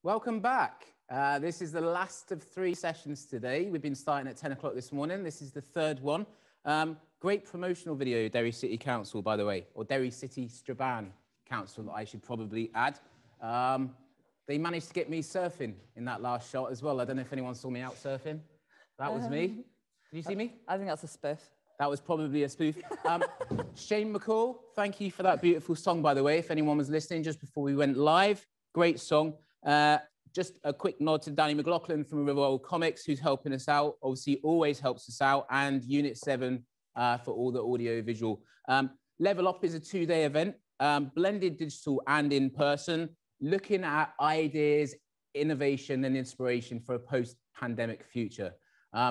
Welcome back. This is the last of 3 sessions today. We've been starting at 10 o'clock this morning. This is the 3rd one. Great promotional video, Derry City Council, by the way, or Derry City Strabane Council, I should probably add. They managed to get me surfing in that last shot as well. I don't know if anyone saw me out surfing. That was me. Did you see me? I think that's a spoof. That was probably a spoof. Shane McCall, thank you for that beautiful song, by the way, if anyone was listening just before we went live. Great song. Just a quick nod to Danny McLaughlin from Riverwell Comics, who's helping us out. Obviously, always helps us out. And Unit 7 for all the audio visual. Level Up is a 2-day event, blended digital and in person, looking at ideas, innovation and inspiration for a post-pandemic future.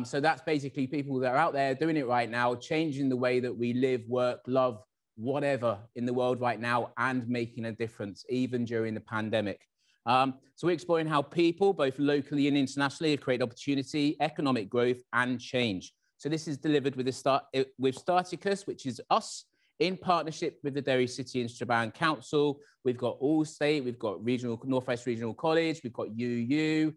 So that's basically people that are out there doing it right now, changing the way that we live, work, love, whatever in the world right now, and making a difference, even during the pandemic. So we're exploring how people, both locally and internationally, have created opportunity, economic growth, and change. So this is delivered with Starticus, which is us, in partnership with the Derry City and Strabane Council. We've got Allstate, we've got Northwest Regional College, we've got UU,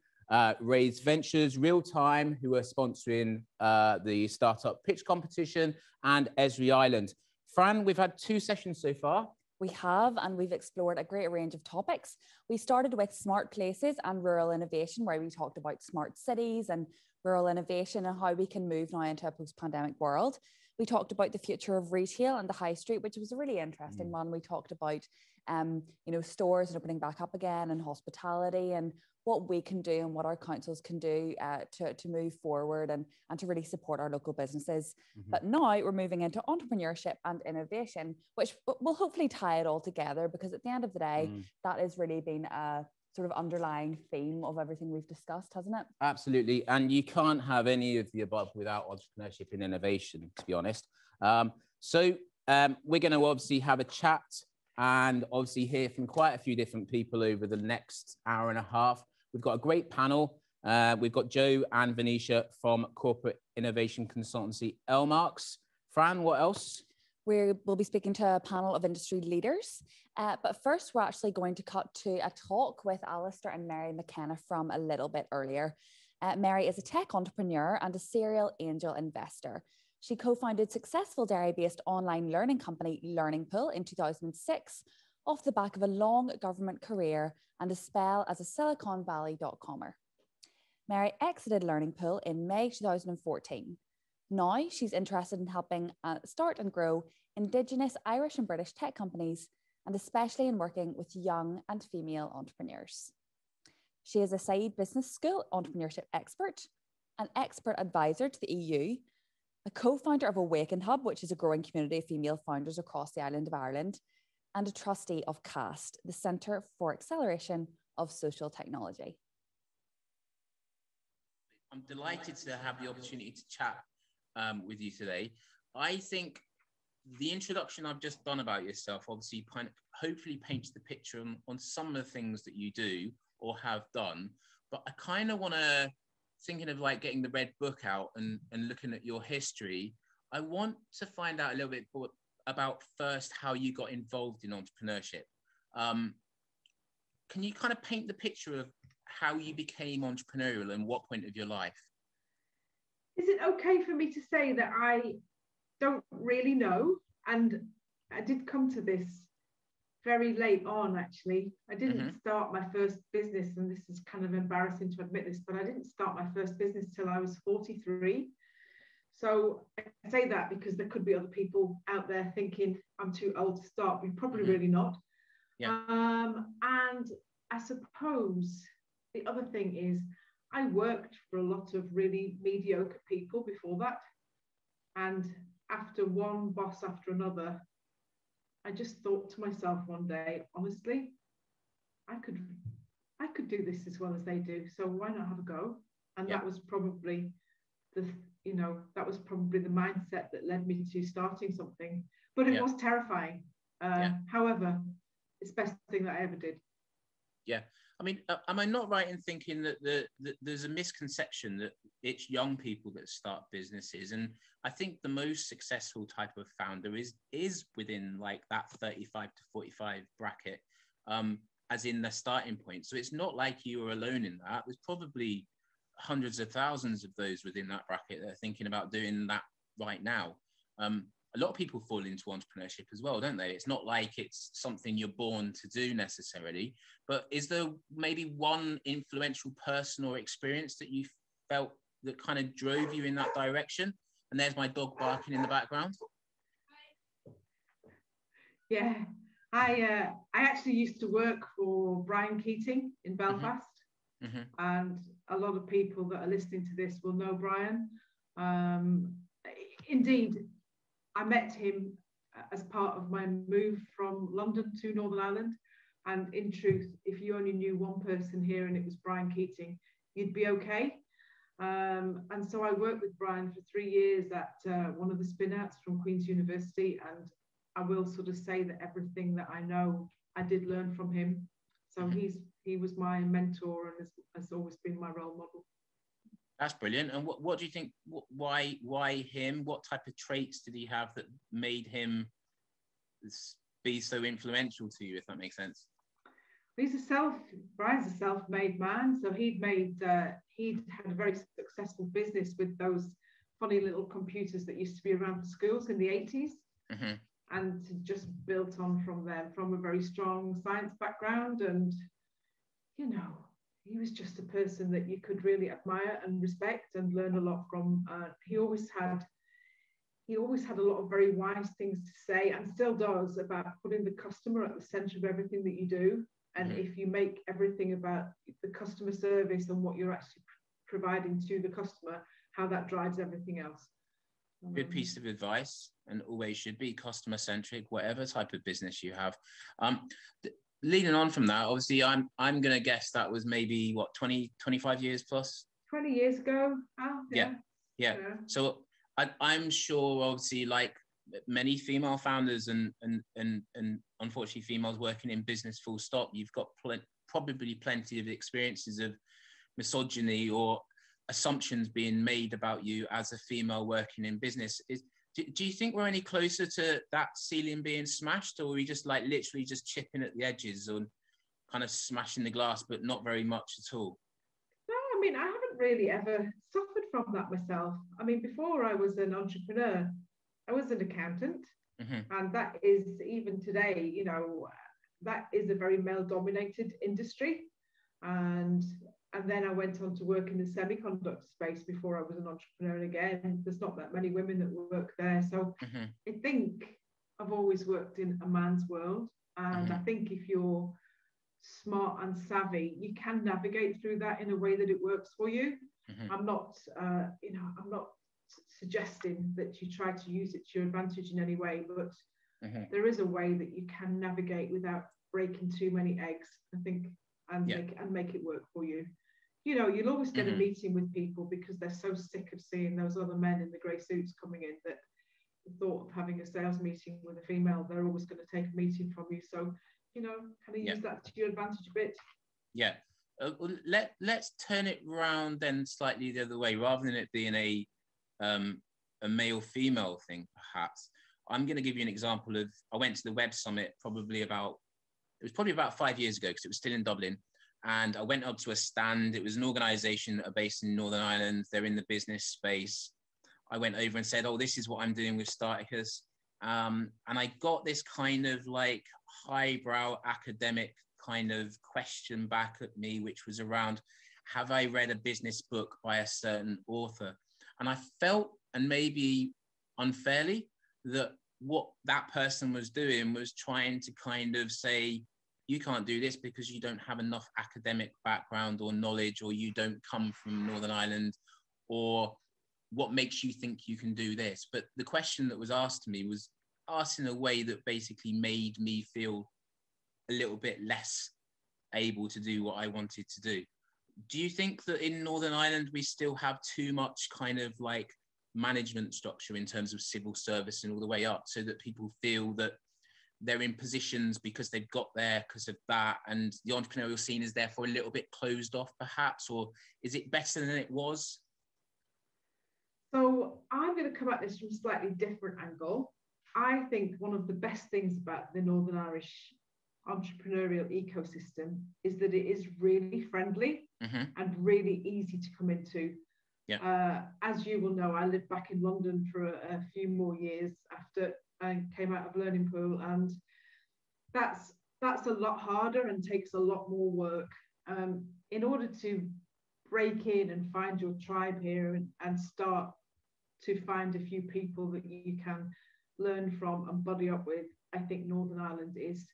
Raised Ventures, Real Time, who are sponsoring the startup pitch competition, and Esri Island. Fran, we've had 2 sessions so far. We have, and we've explored a great range of topics. We started with smart places and rural innovation, where we talked about smart cities and rural innovation and how we can move now into a post-pandemic world. We talked about the future of retail and the high street, which was a really interesting one. We talked about, stores and opening back up again, and hospitality, and what we can do and what our councils can do to move forward and to really support our local businesses. But now we're moving into entrepreneurship and innovation, which will hopefully tie it all together, because at the end of the day, that has really been a sort of underlying theme of everything we've discussed, hasn't it? Absolutely. And you can't have any of the above without entrepreneurship and innovation, to be honest. So we're going to obviously have a chat and obviously hear from quite a few different people over the next hour and a half. We've got a great panel. We've got Joe and Venetia from Corporate Innovation Consultancy, LMarks. Fran, what else? We'll be speaking to a panel of industry leaders. But first, we're actually going to cut to a talk with Alistair and Mary McKenna from a little bit earlier. Mary is a tech entrepreneur and a serial angel investor. She co-founded successful Derry-based online learning company Learning Pool in 2006, off the back of a long government career and a spell as a Silicon Valley.comer. Mary exited Learning Pool in May 2014. Now she's interested in helping start and grow Indigenous Irish and British tech companies, and especially in working with young and female entrepreneurs. She is a Said Business School entrepreneurship expert, an expert advisor to the EU, a co-founder of Awaken Hub, which is a growing community of female founders across the island of Ireland, and a trustee of CAST, the Centre for Acceleration of Social Technology. I'm delighted to have the opportunity to chat with you today. I think the introduction I've just done about yourself obviously hopefully paints the picture on some of the things that you do or have done, but I kind of want to, thinking of like getting the red book out and looking at your history, I want to find out a little bit about first how you got involved in entrepreneurship. Can you kind of paint the picture of how you became entrepreneurial and what point of your life? Is it okay for me to say that I don't really know? And I did come to this very late on, actually. I didn't start my first business, and this is kind of embarrassing to admit this, but I didn't start my first business till I was 43. So I say that because there could be other people out there thinking I'm too old to start, but probably really not. Yeah. And I suppose the other thing is I worked for a lot of really mediocre people before that. And after one boss after another, I just thought to myself one day, honestly, I could do this as well as they do. So why not have a go? And that was probably the mindset that led me to starting something. But it was terrifying. However, it's the best thing that I ever did. Yeah. I mean, am I not right in thinking that there's a misconception that it's young people that start businesses? And I think the most successful type of founder is within like that 35 to 45 bracket. as in the starting point. So it's not like you were alone in that. There's probably hundreds of thousands of those within that bracket that are thinking about doing that right now. A lot of people fall into entrepreneurship as well, don't they? It's not like it's something you're born to do necessarily, but is there maybe one influential person or experience that you felt that kind of drove you in that direction? And there's my dog barking in the background. Yeah, I actually used to work for Brian Keating in Belfast, and a lot of people that are listening to this will know Brian. Indeed, I met him as part of my move from London to Northern Ireland. And in truth, if you only knew one person here and it was Brian Keating, you'd be okay. And so I worked with Brian for 3 years at one of the spin-outs from Queen's University. And I will sort of say that everything that I know, I did learn from him. So he was my mentor and has always been my role model. That's brilliant. And what do you think, why him? What type of traits did he have that made him be so influential to you, if that makes sense? Brian's a self-made man. So he'd had a very successful business with those funny little computers that used to be around schools in the 80s. And just built on from them, from a very strong science background. And, you know, he was just a person that you could really admire and respect and learn a lot from. He always had a lot of very wise things to say, and still does, about putting the customer at the center of everything that you do. And if you make everything about the customer service and what you're actually providing to the customer, how that drives everything else. Good piece of advice, and always should be customer centric, whatever type of business you have. Leading on from that, obviously, I'm going to guess that was maybe, 25 years plus? 20 years ago. Oh, yeah. So I'm sure, obviously, like many female founders and unfortunately females working in business full stop, you've got probably plenty of experiences of misogyny or assumptions being made about you as a female working in business. Do you think we're any closer to that ceiling being smashed, or are we just like literally just chipping at the edges and kind of smashing the glass, but not very much at all? No, I mean, I haven't really ever suffered from that myself. I mean, before I was an entrepreneur, I was an accountant, and that is, even today, you know, that is a very male-dominated industry. And then I went on to work in the semiconductor space before I was an entrepreneur again. There's not that many women that work there. So I think I've always worked in a man's world. And I think if you're smart and savvy, you can navigate through that in a way that it works for you. I'm not, I'm not suggesting that you try to use it to your advantage in any way, but there is a way that you can navigate without breaking too many eggs, I think, and make it work for you. You know, you'll always get a meeting with people because they're so sick of seeing those other men in the grey suits coming in that the thought of having a sales meeting with a female, they're always going to take a meeting from you. So, you know, kind of use that to your advantage a bit. Yeah. Let's turn it round then slightly the other way, rather than it being a male-female thing, perhaps. I'm going to give you an example of, I went to the Web Summit probably about 5 years ago, because it was still in Dublin. And I went up to a stand. It was an organization that are based in Northern Ireland. They're in the business space. I went over and said, oh, this is what I'm doing with Starticus. And I got this kind of like highbrow academic kind of question back at me, which was around, have I read a business book by a certain author? And I felt, and maybe unfairly, that what that person was doing was trying to kind of say, you can't do this because you don't have enough academic background or knowledge, or you don't come from Northern Ireland, or what makes you think you can do this? But the question that was asked to me was asked in a way that basically made me feel a little bit less able to do what I wanted to do. Do you think that in Northern Ireland, we still have too much kind of like management structure in terms of civil service and all the way up, so that people feel that they're in positions because they've got there because of that, and the entrepreneurial scene is therefore a little bit closed off perhaps? Or is it better than it was? So I'm going to come at this from a slightly different angle. I think one of the best things about the Northern Irish entrepreneurial ecosystem is that it is really friendly and really easy to come into. As you will know, I lived back in London for a few more years after I came out of Learning Pool, and that's a lot harder and takes a lot more work. In order to break in and find your tribe here and start to find a few people that you can learn from and buddy up with, I think Northern Ireland is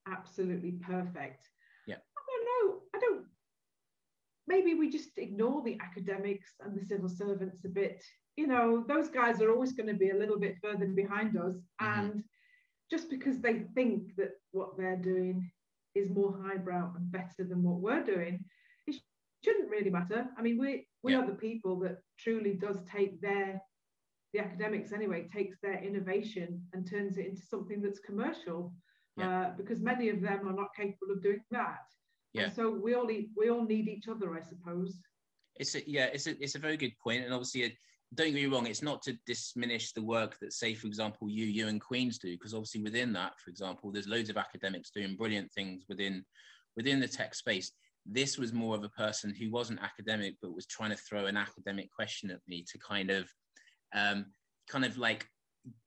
absolutely perfect. I don't maybe we just ignore the academics and the civil servants a bit. Those guys are always going to be a little bit further behind us, and just because they think that what they're doing is more highbrow and better than what we're doing, it shouldn't really matter. I mean, we are the people that truly does take the academics anyway, takes their innovation and turns it into something that's commercial, because many of them are not capable of doing that. And so we all need each other, I suppose. It's a very good point, and obviously, don't get me wrong, it's not to diminish the work that, say, for example, you and Queen's do, because obviously within that, for example, there's loads of academics doing brilliant things within the tech space. This was more of a person who wasn't academic, but was trying to throw an academic question at me to kind of like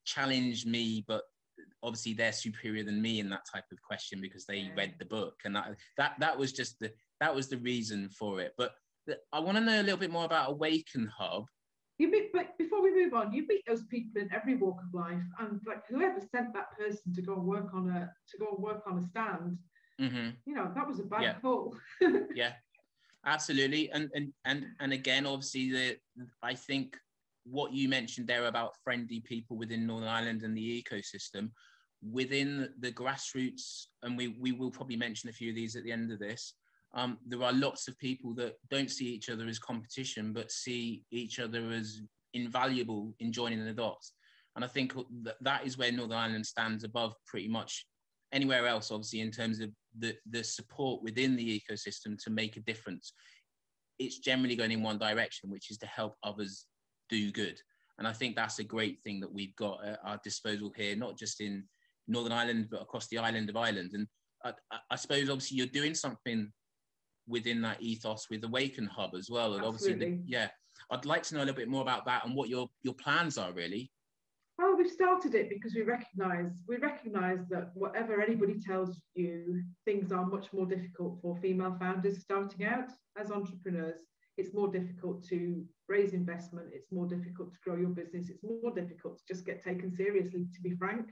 challenge me, but obviously they're superior than me in that type of question because they read the book, and that was just the reason for it. But I want to know a little bit more about Awaken Hub. But before we move on, you meet those people in every walk of life, and like whoever sent that person to go and work on a stand, that was a bad call. Yeah, absolutely. And again, obviously, I think what you mentioned there about friendly people within Northern Ireland and the ecosystem within the grassroots, and we will probably mention a few of these at the end of this. There are lots of people that don't see each other as competition, but see each other as invaluable in joining the dots. And I think that is where Northern Ireland stands above pretty much anywhere else, obviously, in terms of the support within the ecosystem to make a difference. It's generally going in one direction, which is to help others do good. And I think that's a great thing that we've got at our disposal here, not just in Northern Ireland, but across the island of Ireland. And I suppose, obviously, you're doing something within that ethos with Awaken Hub as well. And obviously, I'd like to know a little bit more about that and what your plans are, really. Well, we've started it because we recognise that whatever anybody tells you, things are much more difficult for female founders starting out as entrepreneurs. It's more difficult to raise investment. It's more difficult to grow your business. It's more difficult to just get taken seriously, to be frank.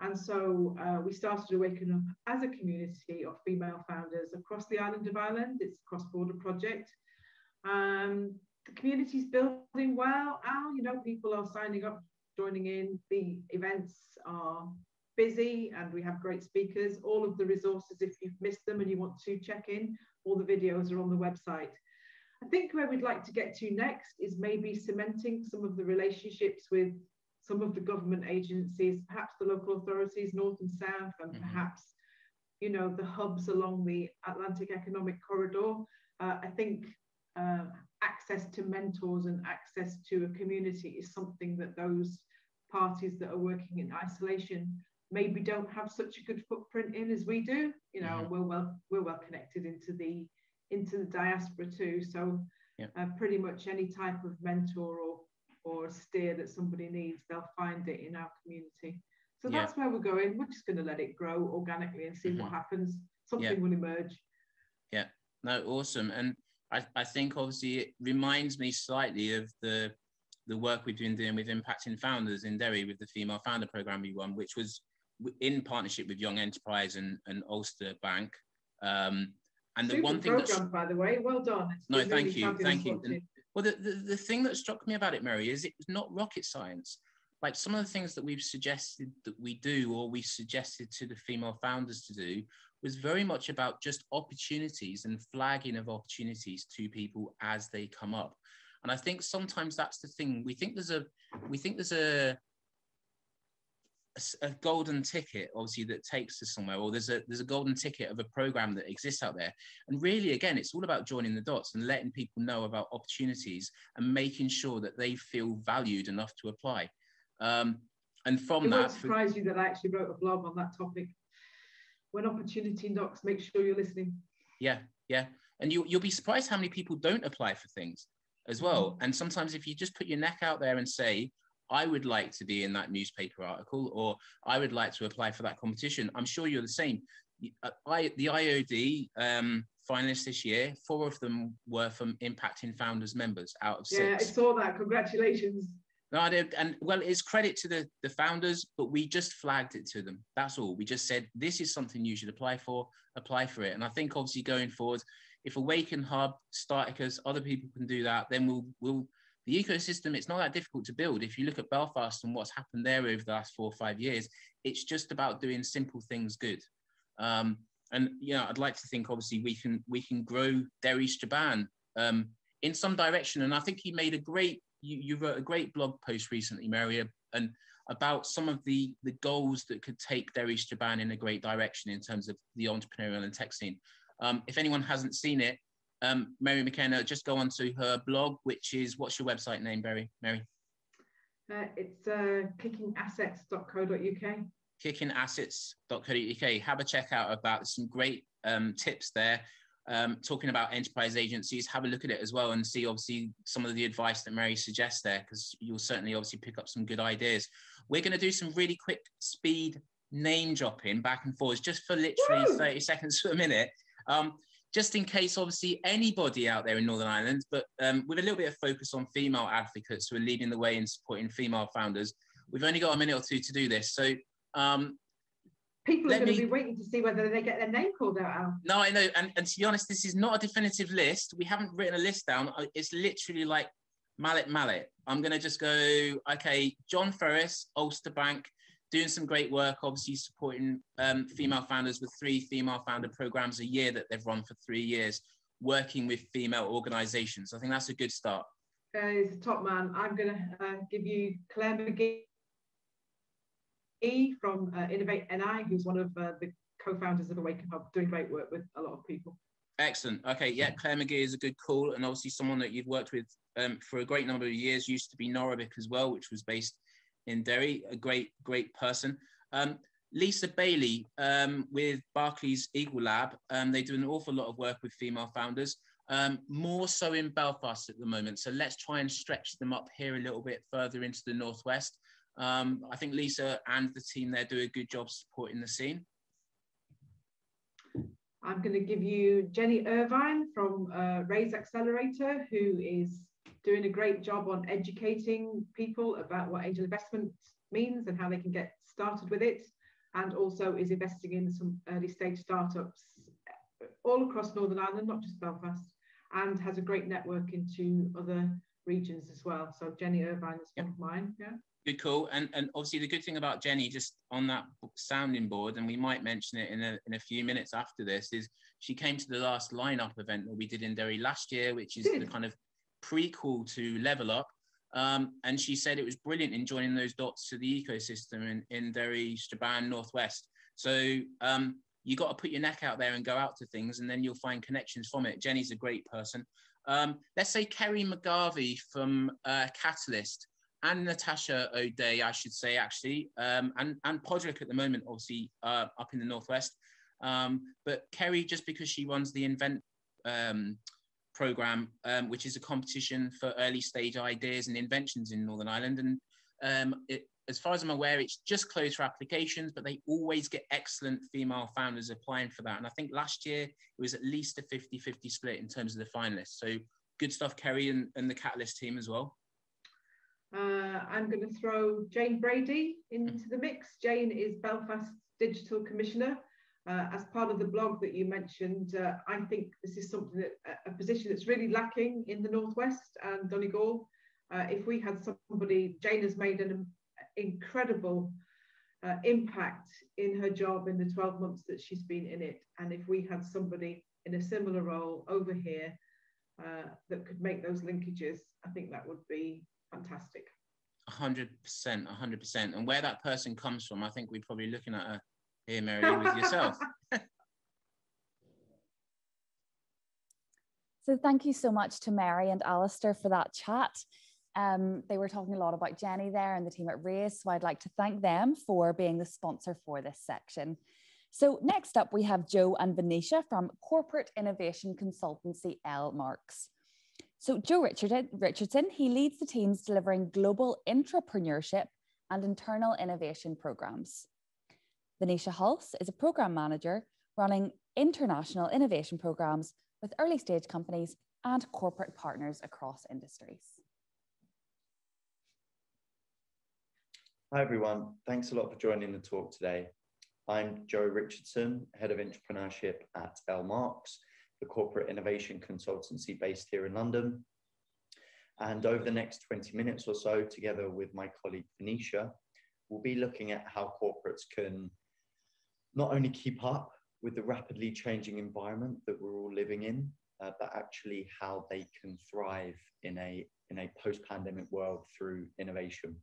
And so we started Awaken Up as a community of female founders across the island of Ireland. It's a cross-border project. The community's building well. People are signing up, joining in. The events are busy and we have great speakers. All of the resources, if you've missed them and you want to check in, all the videos are on the website. I think where we'd like to get to next is maybe cementing some of the relationships with some of the government agencies, perhaps the local authorities, north and south, and perhaps, the hubs along the Atlantic Economic Corridor. I think access to mentors and access to a community is something that those parties that are working in isolation maybe don't have such a good footprint in as we do. We're well connected into the diaspora too. So pretty much any type of mentor or steer that somebody needs, they'll find it in our community. So that's where we're going. We're just going to let it grow organically and see what happens. Something will emerge. Yeah, no, awesome. And I think obviously it reminds me slightly of the work we've been doing with Impacting Founders in Derry with the Female Founder Programme we won, which was in partnership with Young Enterprise and Ulster Bank. And the Super one thing program, by the way, well done. Thank you. And, well, the thing that struck me about it, Mary, is it was not rocket science. Like some of the things that we've suggested that we do, or we suggested to the female founders to do, was very much about just opportunities and flagging of opportunities to people as they come up. And I think sometimes that's the thing. We think there's a golden ticket, obviously, that takes us somewhere, or there's a golden ticket of a program that exists out there. And really, again, it's all about joining the dots and letting people know about opportunities and making sure that they feel valued enough to apply. And from that, it won't surprise you that I actually wrote a blog on that topic. when opportunity knocks, make sure you're listening. Yeah, yeah. And you'll be surprised how many people don't apply for things as well. And sometimes if you just put your neck out there and say, I would like to be in that newspaper article, or I would like to apply for that competition, I'm sure you're the same. The IOD finalists this year, 4 of them were from Impacting Founders members out of 6. Yeah, I saw that. Congratulations. No, I did. And well, it's credit to the founders, but we just flagged it to them. That's all. We just said, this is something you should apply for it. And I think obviously going forward, if Awaken Hub, Starticus, other people can do that, then we'll the ecosystem, it's not that difficult to build. If you look at Belfast and what's happened there over the last 4 or 5 years, it's just about doing simple things good. And I'd like to think obviously we can grow Derry Strabane in some direction. And I think you made you wrote a great blog post recently, Mary, and about some of the goals that could take Derry Strabane in a great direction in terms of the entrepreneurial and tech scene. If anyone hasn't seen it, Mary McKenna, just go onto her blog, which is, what's your website name, Mary? It's kickingassets.co.uk. Kickingassets.co.uk. Have a check out of that. There's some great tips there. Talking about enterprise agencies, have a look at it as well and see obviously some of the advice that Mary suggests there, because you'll certainly obviously pick up some good ideas. We're going to do some really quick speed name dropping back and forwards just for literally 30 seconds to a minute. Just in case, obviously, anybody out there in Northern Ireland, but with a little bit of focus on female advocates who are leading the way in supporting female founders. We've only got a minute or 2 to do this. So people are going to be waiting to see whether they get their name called out, Al. No, I know. And to be honest, this is not a definitive list. We haven't written a list down. It's literally like mallet. I'm going to just go, okay, John Ferris, Ulster Bank, doing some great work, obviously supporting female founders with 3 female founder programs a year that they've run for 3 years, working with female organizations. I think that's a good start. He's a top man. I'm going to give you Claire Mcgee from Innovate NI, who's one of the co-founders of Awaken Hub, doing great work with a lot of people. Excellent. Okay, yeah, Claire Mcgee is a good call, and obviously someone that you've worked with for a great number of years. Used to be Noravik as well, which was based in Derry. A great person. Lisa Bailey with Barclays Eagle Lab. They do an awful lot of work with female founders, more so in Belfast at the moment. So let's try and stretch them up here a little bit further into the Northwest. I think Lisa and the team there do a good job supporting the scene. I'm going to give you Jenny Irvine from Raise Accelerator, who is doing a great job on educating people about what angel investment means and how they can get started with it, and also is investing in some early stage startups all across Northern Ireland, not just Belfast, and has a great network into other regions as well. So Jenny Irvine is one of mine. Yeah. Good call. And obviously the good thing about Jenny, just on that sounding board, and we might mention it in a few minutes after this, is she came to the last lineup event that we did in Derry last year, which is the kind of prequel to LEVELUP. And she said it was brilliant in joining those dots to the ecosystem in Derry, Strabane, Northwest. So you got to put your neck out there and go out to things, and then you'll find connections from it. Jenny's a great person. Let's say Kerry McGarvey from Catalyst, and Natasha O'Day, I should say, actually, and Podrick at the moment, obviously, up in the Northwest. But Kerry, just because she runs the Invent program, which is a competition for early stage ideas and inventions in Northern Ireland. And as far as I'm aware, it's just closed for applications, but they always get excellent female founders applying for that. And I think last year it was at least a 50-50 split in terms of the finalists. So good stuff, Kerry, and the Catalyst team as well. I'm going to throw Jane Brady into the mix. Jane is Belfast Digital Commissioner. As part of the blog that you mentioned, I think this is something that a position that's really lacking in the Northwest and Donegal. If we had somebody, Jane has made an incredible impact in her job in the 12 months that she's been in it. And if we had somebody in a similar role over here that could make those linkages, I think that would be fantastic. 100%. And where that person comes from, I think we're probably looking at her here, Mary, with yourself. So thank you so much to Mary and Alistair for that chat. They were talking a lot about Jenny there and the team at Raise, so I'd like to thank them for being the sponsor for this section. So next up, we have Joe and Venetia from corporate innovation consultancy L Marks. So Joe Richardson, he leads the teams delivering global entrepreneurship and internal innovation programs. Venetia Hulse is a program manager running international innovation programs with early stage companies and corporate partners across industries. Hi everyone, thanks a lot for joining the talk today. I'm Joe Richardson, Head of Entrepreneurship at L Marks, the corporate innovation consultancy based here in London. And over the next 20 minutes or so, together with my colleague Venetia, we'll be looking at how corporates can not only keep up with the rapidly changing environment that we're all living in, but actually how they can thrive in a post-pandemic world through innovation.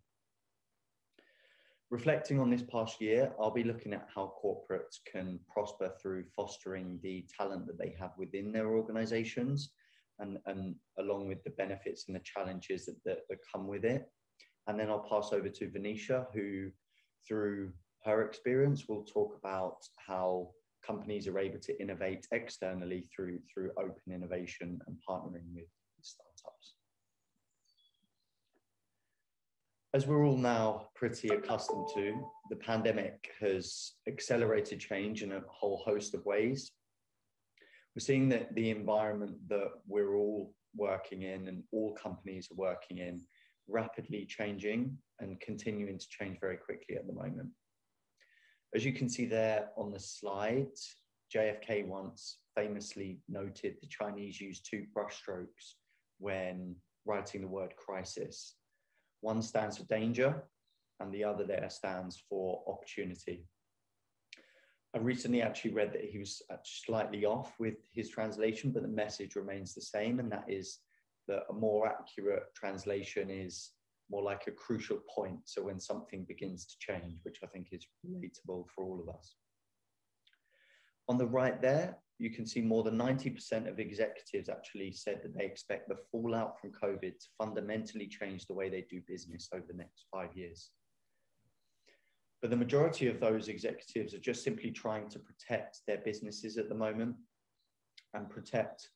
Reflecting on this past year, I'll be looking at how corporates can prosper through fostering the talent that they have within their organizations and along with the benefits and the challenges that come with it. And then I'll pass over to Venetia, who through her experience will talk about how companies are able to innovate externally through open innovation and partnering with startups. As we're all now pretty accustomed to, the pandemic has accelerated change in a whole host of ways. We're seeing that the environment that we're all working in and all companies are working in rapidly changing and continuing to change very quickly at the moment. As you can see there on the slide, JFK once famously noted the Chinese use two brushstrokes when writing the word crisis. One stands for danger, and the other there stands for opportunity. I recently actually read that he was slightly off with his translation, but the message remains the same, and that is that a more accurate translation is more like a crucial point. So when something begins to change, which I think is relatable for all of us. On the right there, you can see more than 90% of executives actually said that they expect the fallout from COVID to fundamentally change the way they do business over the next 5 years. But the majority of those executives are just simply trying to protect their businesses at the moment and protect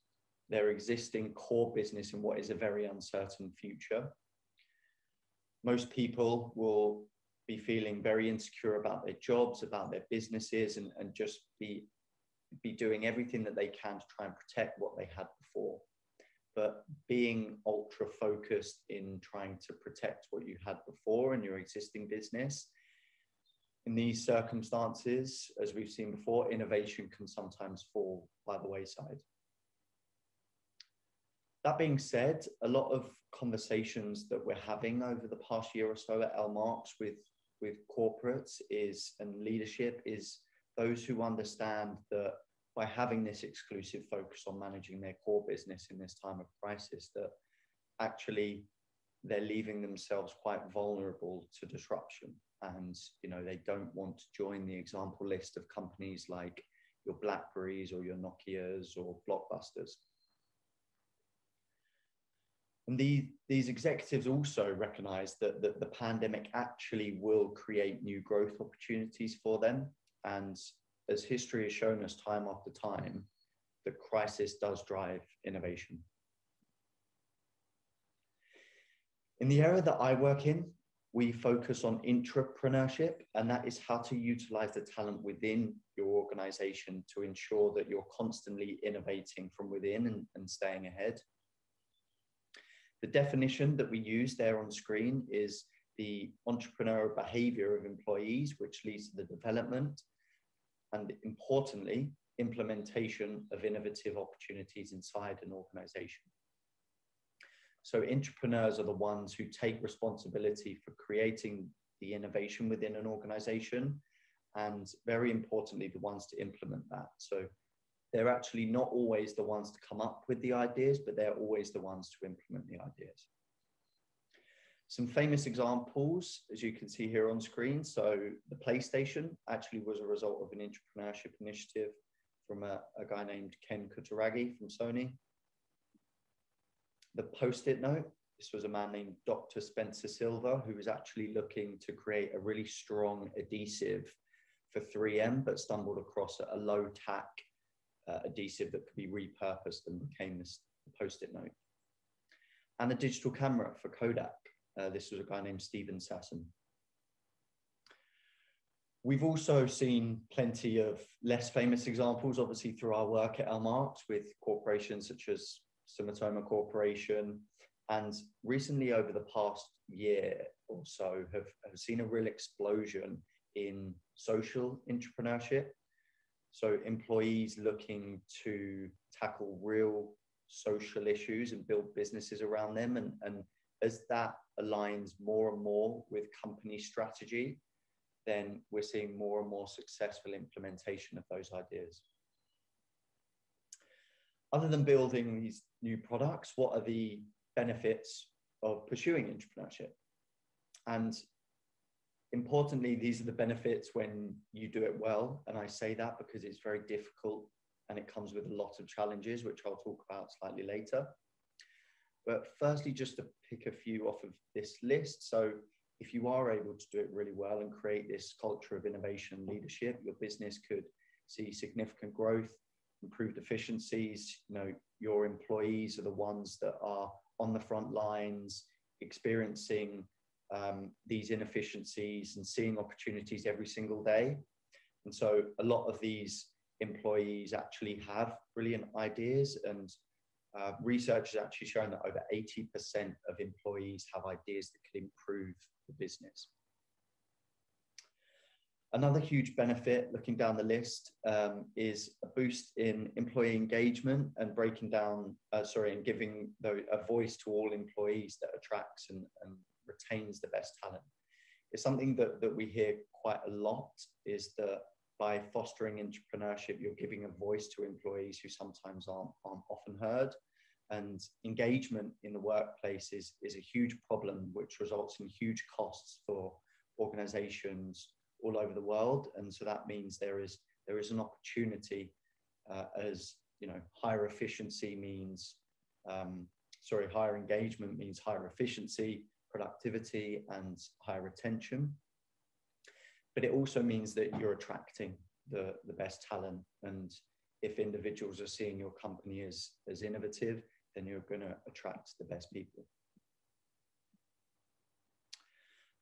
their existing core business in what is a very uncertain future. Most people will be feeling very insecure about their jobs, about their businesses, and just be doing everything that they can to try and protect what they had before. But being ultra focused in trying to protect what you had before in your existing business, in these circumstances, as we've seen before, innovation can sometimes fall by the wayside. That being said, a lot of conversations that we're having over the past year or so at L Marks with corporates and leadership is those who understand that by having this exclusive focus on managing their core business in this time of crisis, that actually they're leaving themselves quite vulnerable to disruption. And they don't want to join the example list of companies like your BlackBerries or your Nokias or Blockbusters. And these executives also recognize that the pandemic actually will create new growth opportunities for them. And as history has shown us time after time, the crisis does drive innovation. In the area that I work in, we focus on entrepreneurship, and that is how to utilize the talent within your organization to ensure that you're constantly innovating from within and staying ahead. The definition that we use there on screen is the entrepreneurial behavior of employees, which leads to the development and, importantly, implementation of innovative opportunities inside an organization. So entrepreneurs are the ones who take responsibility for creating the innovation within an organization, and very importantly, the ones to implement that. So they're actually not always the ones to come up with the ideas, but they're always the ones to implement the ideas. Some famous examples, as you can see here on screen. So the PlayStation actually was a result of an entrepreneurship initiative from a guy named Ken Kutaragi from Sony. The Post-it note, this was a man named Dr. Spencer Silver, who was actually looking to create a really strong adhesive for 3M, but stumbled across a low tack adhesive that could be repurposed and became this post-it note. And a digital camera for Kodak. This was a guy named Steven Sasson. We've also seen plenty of less famous examples, obviously, through our work at LMarks with corporations such as Sumitomo Corporation, and recently over the past year or so have seen a real explosion in social entrepreneurship. So employees looking to tackle real social issues and build businesses around them. And as that aligns more and more with company strategy, then we're seeing more and more successful implementation of those ideas. Other than building these new products, what are the benefits of pursuing entrepreneurship? And importantly, these are the benefits when you do it well. And I say that because it's very difficult and it comes with a lot of challenges, which I'll talk about slightly later. But firstly, just to pick a few off of this list. So if you are able to do it really well and create this culture of innovation and leadership, your business could see significant growth, improved efficiencies. You know, your employees are the ones that are on the front lines, experiencing these inefficiencies and seeing opportunities every single day. And so a lot of these employees actually have brilliant ideas, and research has actually shown that over 80% of employees have ideas that could improve the business. Another huge benefit, looking down the list, is a boost in employee engagement and breaking down, and giving a voice to all employees that attracts and retains the best talent. It's something that we hear quite a lot, is that by fostering entrepreneurship, you're giving a voice to employees who sometimes aren't often heard. And engagement in the workplace is a huge problem, which results in huge costs for organizations all over the world. And so that means there is an opportunity, as you know, higher efficiency means, higher engagement means higher efficiency, productivity, and higher retention. But it also means that you're attracting the best talent. And if individuals are seeing your company as innovative, then you're going to attract the best people.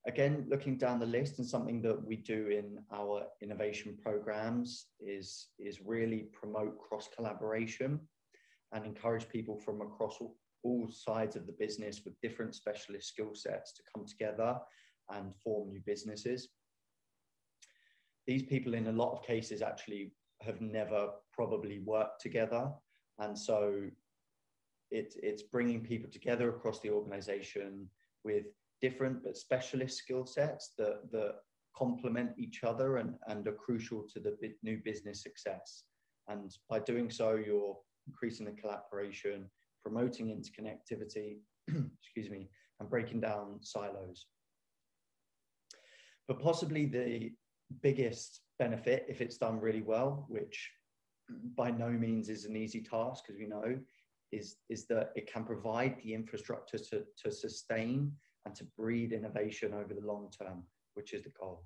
Again, looking down the list, and something that we do in our innovation programs is really promote cross-collaboration and encourage people from across all sides of the business with different specialist skill sets to come together and form new businesses. These people, in a lot of cases, actually have never probably worked together. And so it's bringing people together across the organization with different but specialist skill sets that complement each other and are crucial to the new business success. And by doing so, you're increasing the collaboration, promoting interconnectivity, excuse me, and breaking down silos. But possibly the biggest benefit, if it's done really well, which by no means is an easy task, as we know, is that it can provide the infrastructure to sustain and to breed innovation over the long term, which is the goal.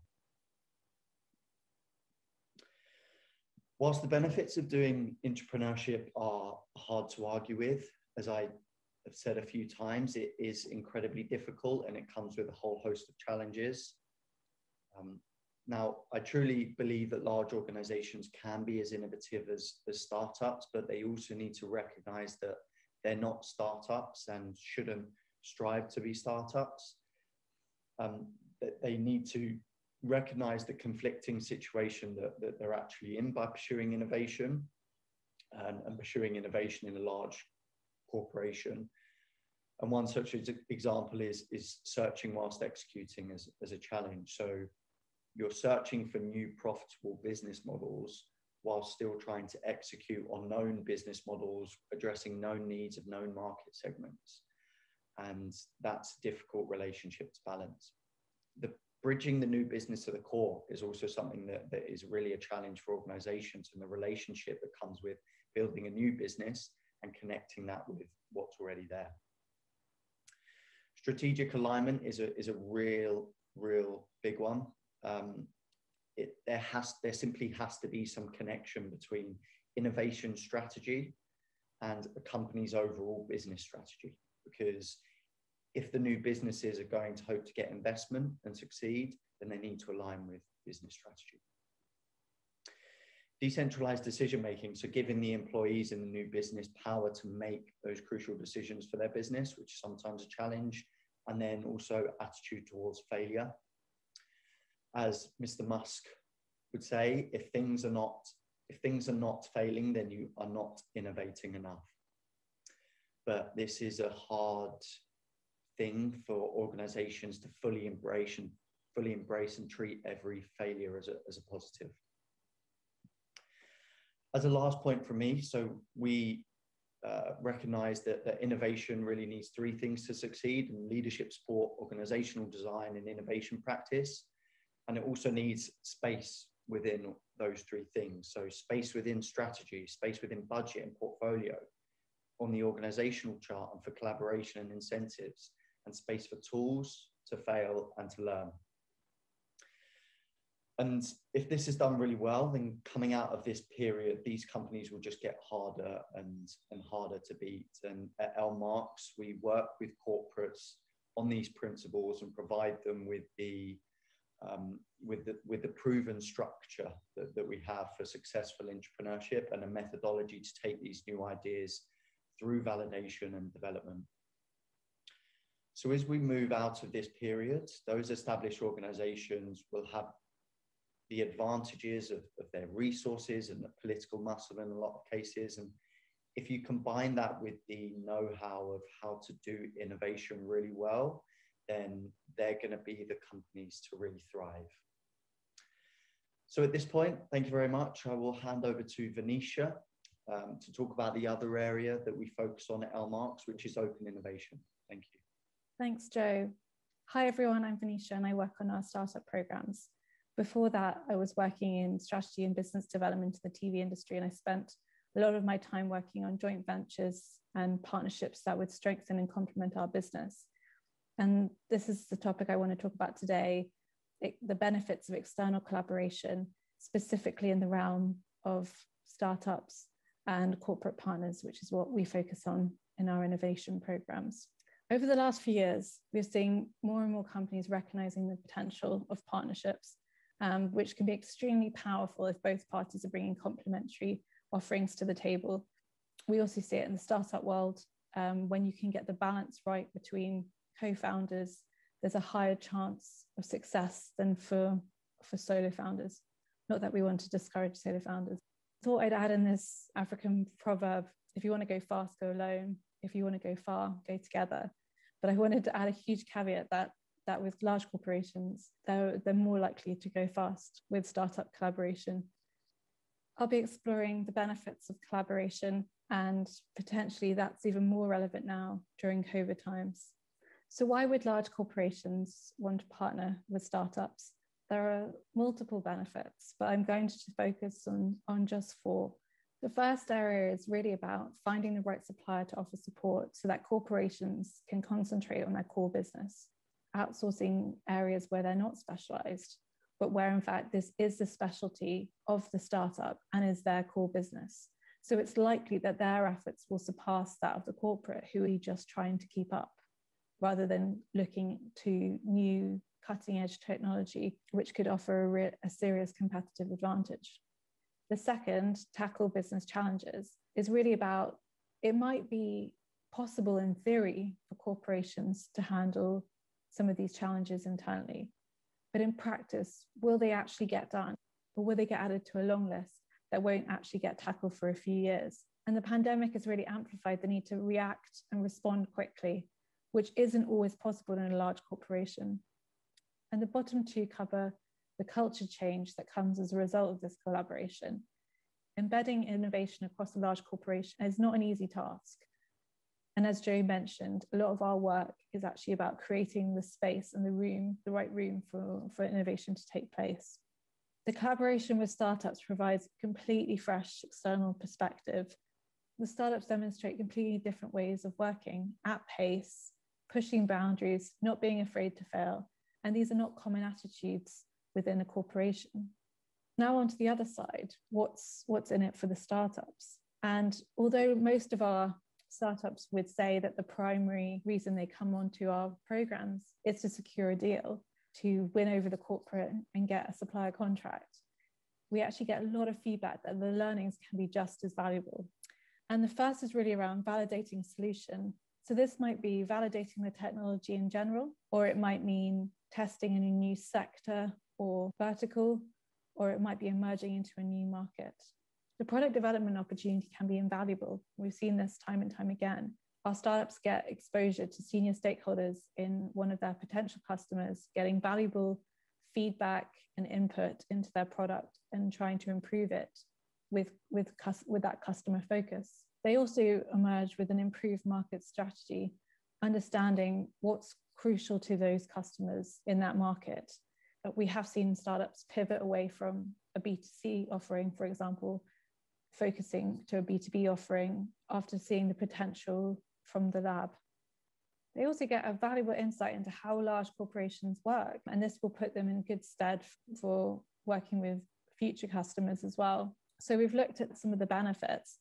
Whilst the benefits of doing entrepreneurship are hard to argue with, as I have said a few times, it is incredibly difficult and it comes with a whole host of challenges. Now, I truly believe that large organizations can be as innovative as startups, but they also need to recognize that they're not startups and shouldn't strive to be startups. That they need to recognize the conflicting situation that they're actually in by pursuing innovation and pursuing innovation in a large corporation. And one such example is searching whilst executing as a challenge. So you're searching for new profitable business models while still trying to execute on known business models, addressing known needs of known market segments. And that's a difficult relationship to balance. Bridging the new business to the core is also something that is really a challenge for organizations, and the relationship that comes with building a new business and connecting that with what's already there. Strategic alignment is a real big one. there simply has to be some connection between innovation strategy and a company's overall business strategy. Because if the new businesses are going to hope to get investment and succeed, then they need to align with business strategy. Decentralized decision-making, so giving the employees in the new business power to make those crucial decisions for their business, which is sometimes a challenge, and then also attitude towards failure. As Mr. Musk would say, if things are not failing, then you are not innovating enough. But this is a hard thing for organizations to fully embrace and treat every failure as a positive. As a last point from me, so we recognize that innovation really needs three things to succeed: and leadership, support, organizational design, and innovation practice. And it also needs space within those three things. So space within strategy, space within budget and portfolio, on the organizational chart and for collaboration and incentives, and space for tools to fail and to learn. And if this is done really well, then coming out of this period, these companies will just get harder and harder to beat. And at LMarks, we work with corporates on these principles and provide them with the proven structure that we have for successful entrepreneurship, and a methodology to take these new ideas through validation and development. So as we move out of this period, those established organizations will have the advantages of their resources and the political muscle in a lot of cases. And if you combine that with the know-how of how to do innovation really well, then they're going to be the companies to really thrive. So at this point, thank you very much. I will hand over to Venetia to talk about the other area that we focus on at LMarks, which is open innovation. Thank you. Thanks, Joe. Hi, everyone. I'm Venetia, and I work on our startup programs. Before that, I was working in strategy and business development in the TV industry, and I spent a lot of my time working on joint ventures and partnerships that would strengthen and complement our business. And this is the topic I want to talk about today, the benefits of external collaboration, specifically in the realm of startups and corporate partners, which is what we focus on in our innovation programs. Over the last few years, we're seeing more and more companies recognizing the potential of partnerships, which can be extremely powerful if both parties are bringing complementary offerings to the table. We also see it in the startup world. When you can get the balance right between co-founders, there's a higher chance of success than for solo founders. Not that we want to discourage solo founders. I thought I'd add in this African proverb: if you want to go fast, go alone. If you want to go far, go together. But I wanted to add a huge caveat that with large corporations, they're more likely to go fast with startup collaboration. I'll be exploring the benefits of collaboration, and potentially that's even more relevant now during COVID times. So why would large corporations want to partner with startups? There are multiple benefits, but I'm going to focus on just four. The first area is really about finding the right supplier to offer support so that corporations can concentrate on their core business, outsourcing areas where they're not specialized, but where in fact this is the specialty of the startup and is their core business. So it's likely that their efforts will surpass that of the corporate who are just trying to keep up, rather than looking to new cutting edge technology, which could offer a serious competitive advantage. The second, tackle business challenges, is really about, it might be possible in theory for corporations to handle some of these challenges internally, but in practice, will they actually get done? Or will they get added to a long list that won't actually get tackled for a few years? And the pandemic has really amplified the need to react and respond quickly, which isn't always possible in a large corporation. And the bottom two cover the culture change that comes as a result of this collaboration. Embedding innovation across a large corporation is not an easy task. And as Joe mentioned, a lot of our work is actually about creating the space and the right room for innovation to take place. The collaboration with startups provides a completely fresh external perspective. The startups demonstrate completely different ways of working at pace, pushing boundaries, not being afraid to fail. And these are not common attitudes within a corporation. Now onto the other side, what's in it for the startups? And although most of our startups would say that the primary reason they come onto our programs is to secure a deal, to win over the corporate and get a supplier contract, we actually get a lot of feedback that the learnings can be just as valuable. And the first is really around validating solution. So this might be validating the technology in general, or it might mean testing in a new sector or vertical, or it might be emerging into a new market. The product development opportunity can be invaluable. We've seen this time and time again. Our startups get exposure to senior stakeholders in one of their potential customers, getting valuable feedback and input into their product and trying to improve it with that customer focus. They also emerge with an improved market strategy, understanding what's crucial to those customers in that market. But we have seen startups pivot away from a B2C offering, for example, focusing to a B2B offering after seeing the potential from the lab. They also get a valuable insight into how large corporations work, and this will put them in good stead for working with future customers as well. So we've looked at some of the benefits.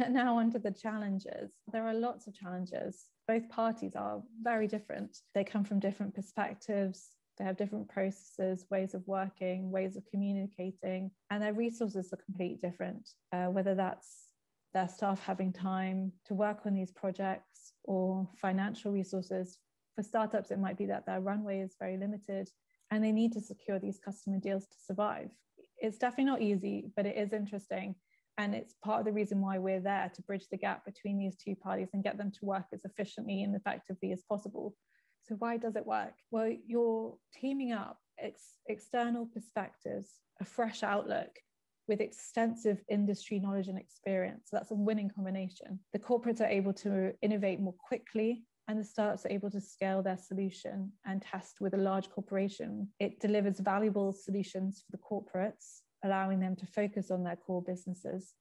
Now onto the challenges. There are lots of challenges. Both parties are very different. They come from different perspectives. They have different processes, ways of working, ways of communicating, and their resources are completely different, whether that's their staff having time to work on these projects or financial resources. For startups, it might be that their runway is very limited and they need to secure these customer deals to survive. It's definitely not easy, but it is interesting. And it's part of the reason why we're there, to bridge the gap between these two parties and get them to work as efficiently and effectively as possible. So why does it work? Well, you're teaming up external perspectives, a fresh outlook with extensive industry knowledge and experience. So that's a winning combination. The corporates are able to innovate more quickly, and the startups are able to scale their solution and test with a large corporation. It delivers valuable solutions for the corporates, allowing them to focus on their core businesses,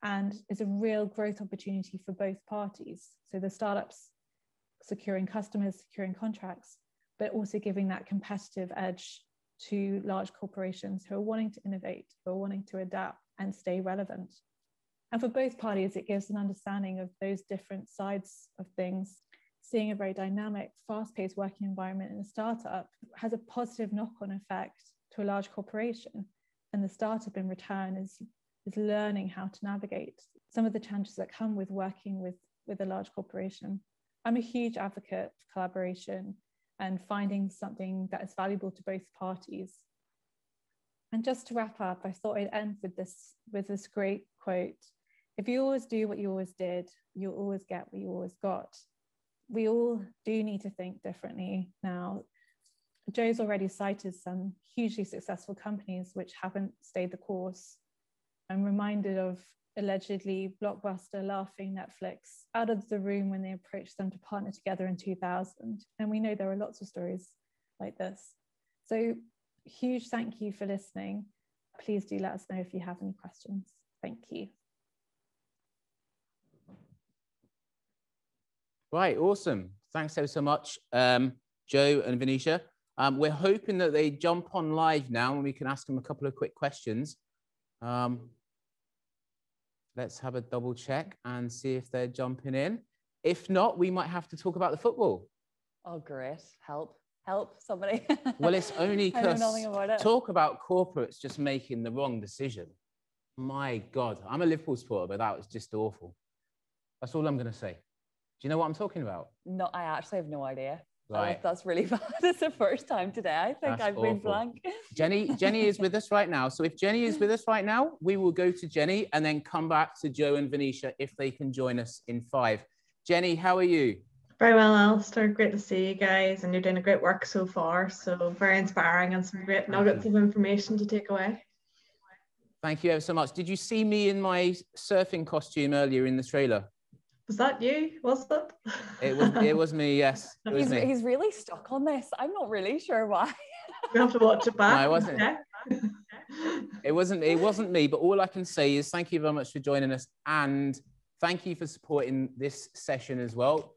and is a real growth opportunity for both parties. So the startups securing customers, securing contracts, but also giving that competitive edge to large corporations who are wanting to innovate, who are wanting to adapt and stay relevant. And for both parties, it gives an understanding of those different sides of things. Seeing a very dynamic, fast-paced working environment in a startup has a positive knock-on effect to a large corporation. And the startup in return is learning how to navigate some of the challenges that come with working with a large corporation. I'm a huge advocate for collaboration and finding something that is valuable to both parties. And just to wrap up, I thought I'd end with this great quote. If you always do what you always did, you'll always get what you always got. We all do need to think differently now. Joe's already cited some hugely successful companies which haven't stayed the course. I'm reminded of allegedly Blockbuster laughing Netflix out of the room when they approached them to partner together in 2000. And we know there are lots of stories like this. So huge thank you for listening. Please do let us know if you have any questions. Thank you. Right, awesome. Thanks so much, Joe and Venetia. We're hoping that they jump on live now and we can ask them a couple of quick questions. Let's have a double check and see if they're jumping in. If not, we might have to talk about the football. Oh, great. Help somebody. Well, it's only because talk about corporates just making the wrong decision. My God, I'm a Liverpool supporter, but that was just awful. That's all I'm going to say. Do you know what I'm talking about? No, I actually have no idea. Right. That's really bad. It's the first time today. I think I've been blank. Jenny is with us right now. So if Jenny is with us right now, we will go to Jenny and then come back to Joe and Venetia if they can join us in 5. Jenny, how are you? Very well, Alistair. Great to see you guys, and you're doing a great work so far. So very inspiring and some great nuggets of information to take away. Thank you ever so much. Did you see me in my surfing costume earlier in the trailer? Was that you? Was it? It was me, yes. He's really stuck on this. I'm not really sure why. We have to watch it back. No, it wasn't. Yeah. It wasn't me, but all I can say is thank you very much for joining us, and thank you for supporting this session as well.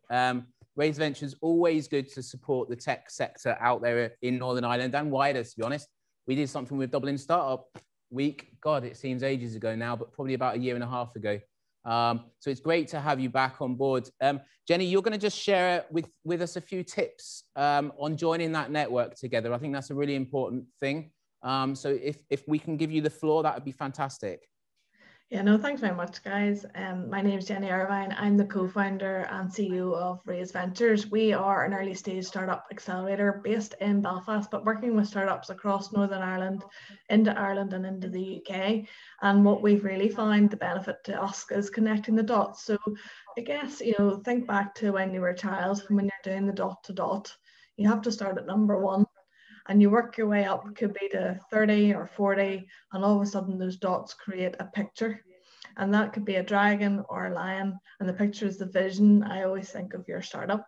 Raise Ventures, always good to support the tech sector out there in Northern Ireland and wider, to be honest. We did something with Dublin Startup week. God, it seems ages ago now, but probably about 1.5 years ago. So it's great to have you back on board. Jenny, you're going to just share with us a few tips on joining that network together. I think that's a really important thing. So if we can give you the floor, that would be fantastic. Yeah, no, thanks very much, guys. My name is Jenny Irvine. I'm the co-founder and CEO of Raise Ventures. We are an early stage startup accelerator based in Belfast, but working with startups across Northern Ireland, into Ireland and into the UK. And what we've really found the benefit to us is connecting the dots. So I guess, you know, think back to when you were a child, when you're doing the dot to dot, you have to start at number 1. And you work your way up, could be to 30 or 40, and all of a sudden those dots create a picture. And that could be a dragon or a lion, and the picture is the vision, I always think, of your startup.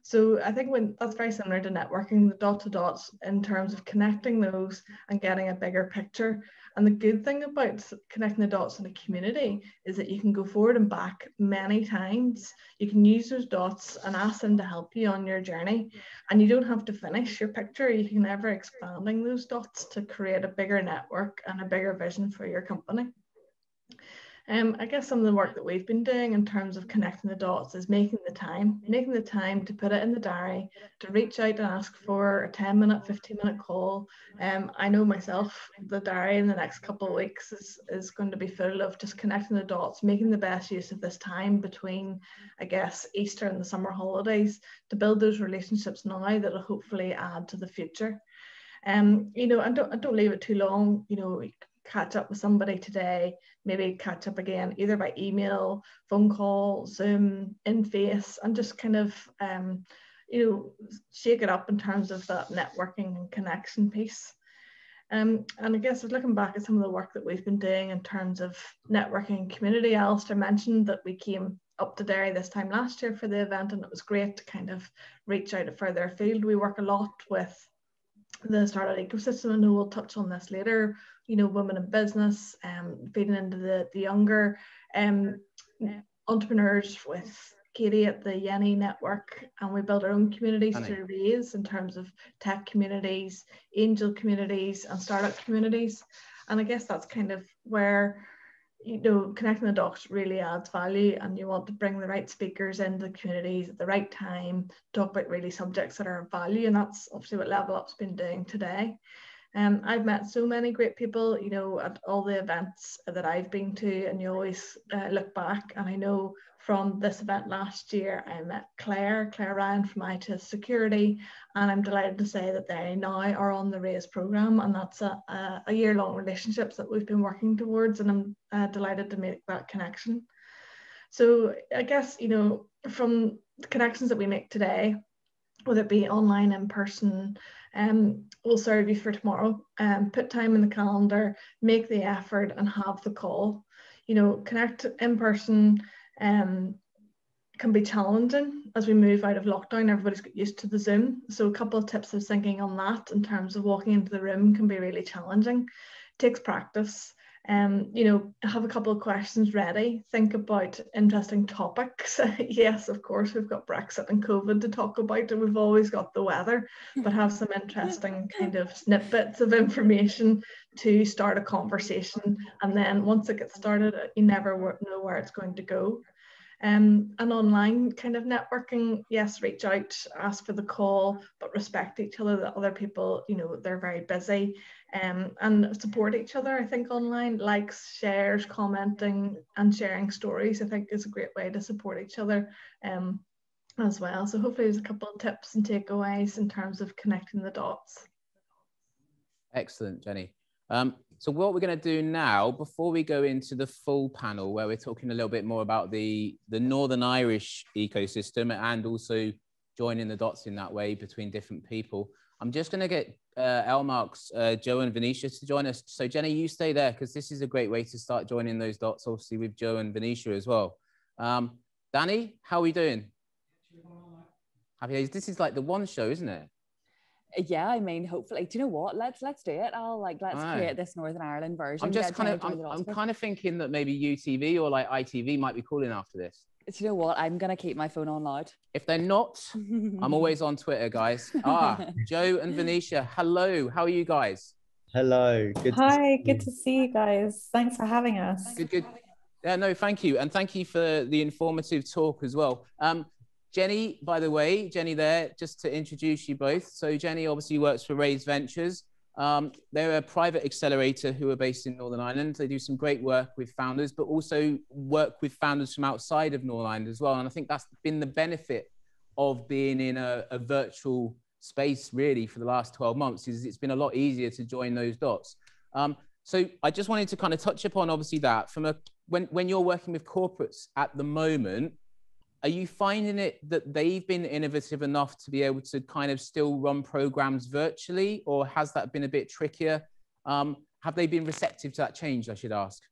So I think that's very similar to networking, the dot to dots, in terms of connecting those and getting a bigger picture. And the good thing about connecting the dots in a community is that you can go forward and back many times. You can use those dots and ask them to help you on your journey. And you don't have to finish your picture. You can ever expanding those dots to create a bigger network and a bigger vision for your company. I guess some of the work that we've been doing in terms of connecting the dots is making the time to put it in the diary, to reach out and ask for a 10-minute, 15-minute call. I know myself, the diary in the next couple of weeks is going to be full of just connecting the dots, making the best use of this time between, I guess, Easter and the summer holidays, to build those relationships now that will hopefully add to the future. You know, and don't leave it too long. You know, catch up with somebody today, maybe catch up again either by email, phone call, Zoom, in face, and just kind of you know, shake it up in terms of that networking and connection piece. And I guess looking back at some of the work that we've been doing in terms of networking and community, Alistair mentioned that we came up to Derry this time last year for the event, and it was great to kind of reach out further afield. We work a lot with the startup ecosystem. I know we'll touch on this later, you know, women in business, feeding into the younger entrepreneurs with Katie at the Yenny network, and we build our own communities through Raise in terms of tech communities, angel communities and startup communities. And I guess that's kind of where, you know, connecting the dots really adds value, and you want to bring the right speakers into the communities at the right time, talk about really subjects that are of value, and that's obviously what LEVELUP's been doing today. I've met so many great people, you know, at all the events that I've been to, and you always look back, and I know from this event last year, I met Claire Ryan from IT Security, and I'm delighted to say that they now are on the Raise programme, and that's a year-long relationships that we've been working towards, and I'm delighted to make that connection. So I guess, you know, from the connections that we make today, whether it be online, in person, will serve you for tomorrow. Put time in the calendar, make the effort, and have the call. You know, connect in person can be challenging as we move out of lockdown. Everybody's got used to the Zoom. So a couple of tips of thinking on that in terms of walking into the room can be really challenging. It takes practice. You know, have a couple of questions ready. Think about interesting topics. Yes, of course, we've got Brexit and COVID to talk about, and we've always got the weather, but have some interesting kind of snippets of information to start a conversation. And then once it gets started, you never know where it's going to go. And online kind of networking, yes, reach out, ask for the call, but respect each other, that other people, you know, they're very busy, and support each other. I think online, likes, shares, commenting and sharing stories, I think is a great way to support each other as well. So hopefully there's a couple of tips and takeaways in terms of connecting the dots. Excellent, Jenny. So what we're going to do now, before we go into the full panel, where we're talking a little bit more about the Northern Irish ecosystem and also joining the dots in that way between different people, I'm just going to get Elmark's Joe and Venetia to join us. So Jenny, you stay there, because this is a great way to start joining those dots, obviously with Joe and Venetia as well. Danny, how are we doing? Happy days. This is like the one show, isn't it? Yeah, I mean, hopefully. Do you know what? Let's do it. Let's create this Northern Ireland version. I'm just I'm kind of thinking that maybe UTV or like ITV might be calling after this. Do you know what? I'm gonna keep my phone on loud. If they're not, I'm always on Twitter, guys. Joe and Venetia, hello. How are you guys? Hello. Hi, good to see you guys. Thanks for having us. Good. Yeah, no, thank you. And thank you for the informative talk as well. Jenny, by the way, Jenny there, just to introduce you both. So Jenny obviously works for Raise Ventures. They're a private accelerator who are based in Northern Ireland. They do some great work with founders, but also work with founders from outside of Northern Ireland as well. And I think that's been the benefit of being in a virtual space really for the last 12 months, is it's been a lot easier to join those dots. So I just wanted to kind of touch upon obviously that from when you're working with corporates at the moment, are you finding it that they've been innovative enough to be able to kind of still run programs virtually, or has that been a bit trickier? Have they been receptive to that change, I should ask?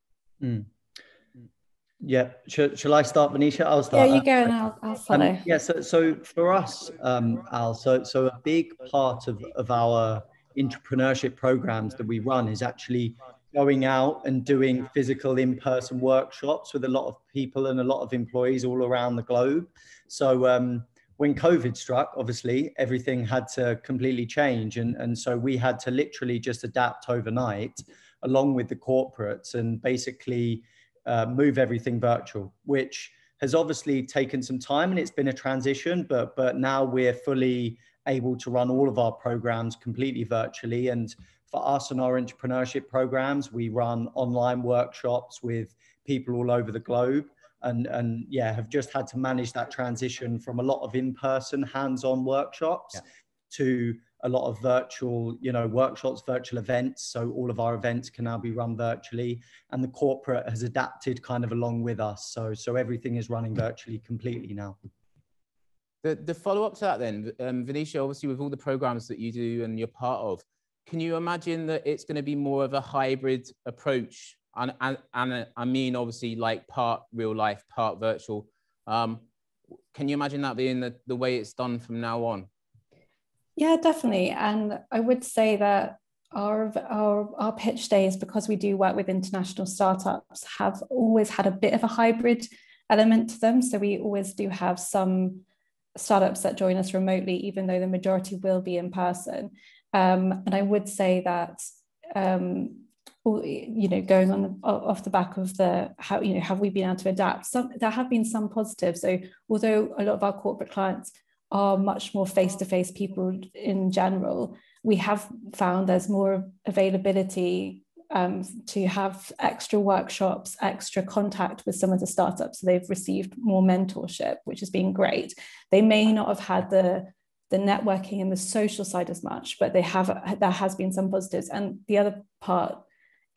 Yeah, shall I start, Venetia? I'll start. Yeah, you go and I'll follow. Yeah, so for us, Al, so a big part of our entrepreneurship programs that we run is actually going out and doing physical in-person workshops with a lot of people and a lot of employees all around the globe. So when COVID struck, obviously, everything had to completely change. And so we had to literally just adapt overnight along with the corporates and basically move everything virtual, which has obviously taken some time and it's been a transition, but now we're fully able to run all of our programs completely virtually. And for us and our entrepreneurship programs, we run online workshops with people all over the globe and yeah, have just had to manage that transition from a lot of in-person hands-on workshops to a lot of virtual, workshops, virtual events. So all of our events can now be run virtually, and the corporate has adapted kind of along with us. So everything is running virtually completely now. The follow-up to that then, Venetia, obviously with all the programs that you do and you're part of, can you imagine that it's going to be more of a hybrid approach? And I mean, obviously, like part real life, part virtual. Can you imagine that being the way it's done from now on? Yeah, definitely. And I would say that our pitch days, because we do work with international startups, have always had a bit of a hybrid element to them. So we always do have some startups that join us remotely, even though the majority will be in person. And I would say that, going on off the back of how have we been able to adapt? There have been some positives. So although a lot of our corporate clients are much more face-to-face people in general, we have found there's more availability to have extra workshops, extra contact with some of the startups. So they've received more mentorship, which has been great. They may not have had the networking and the social side as much, but there has been some positives. And the other part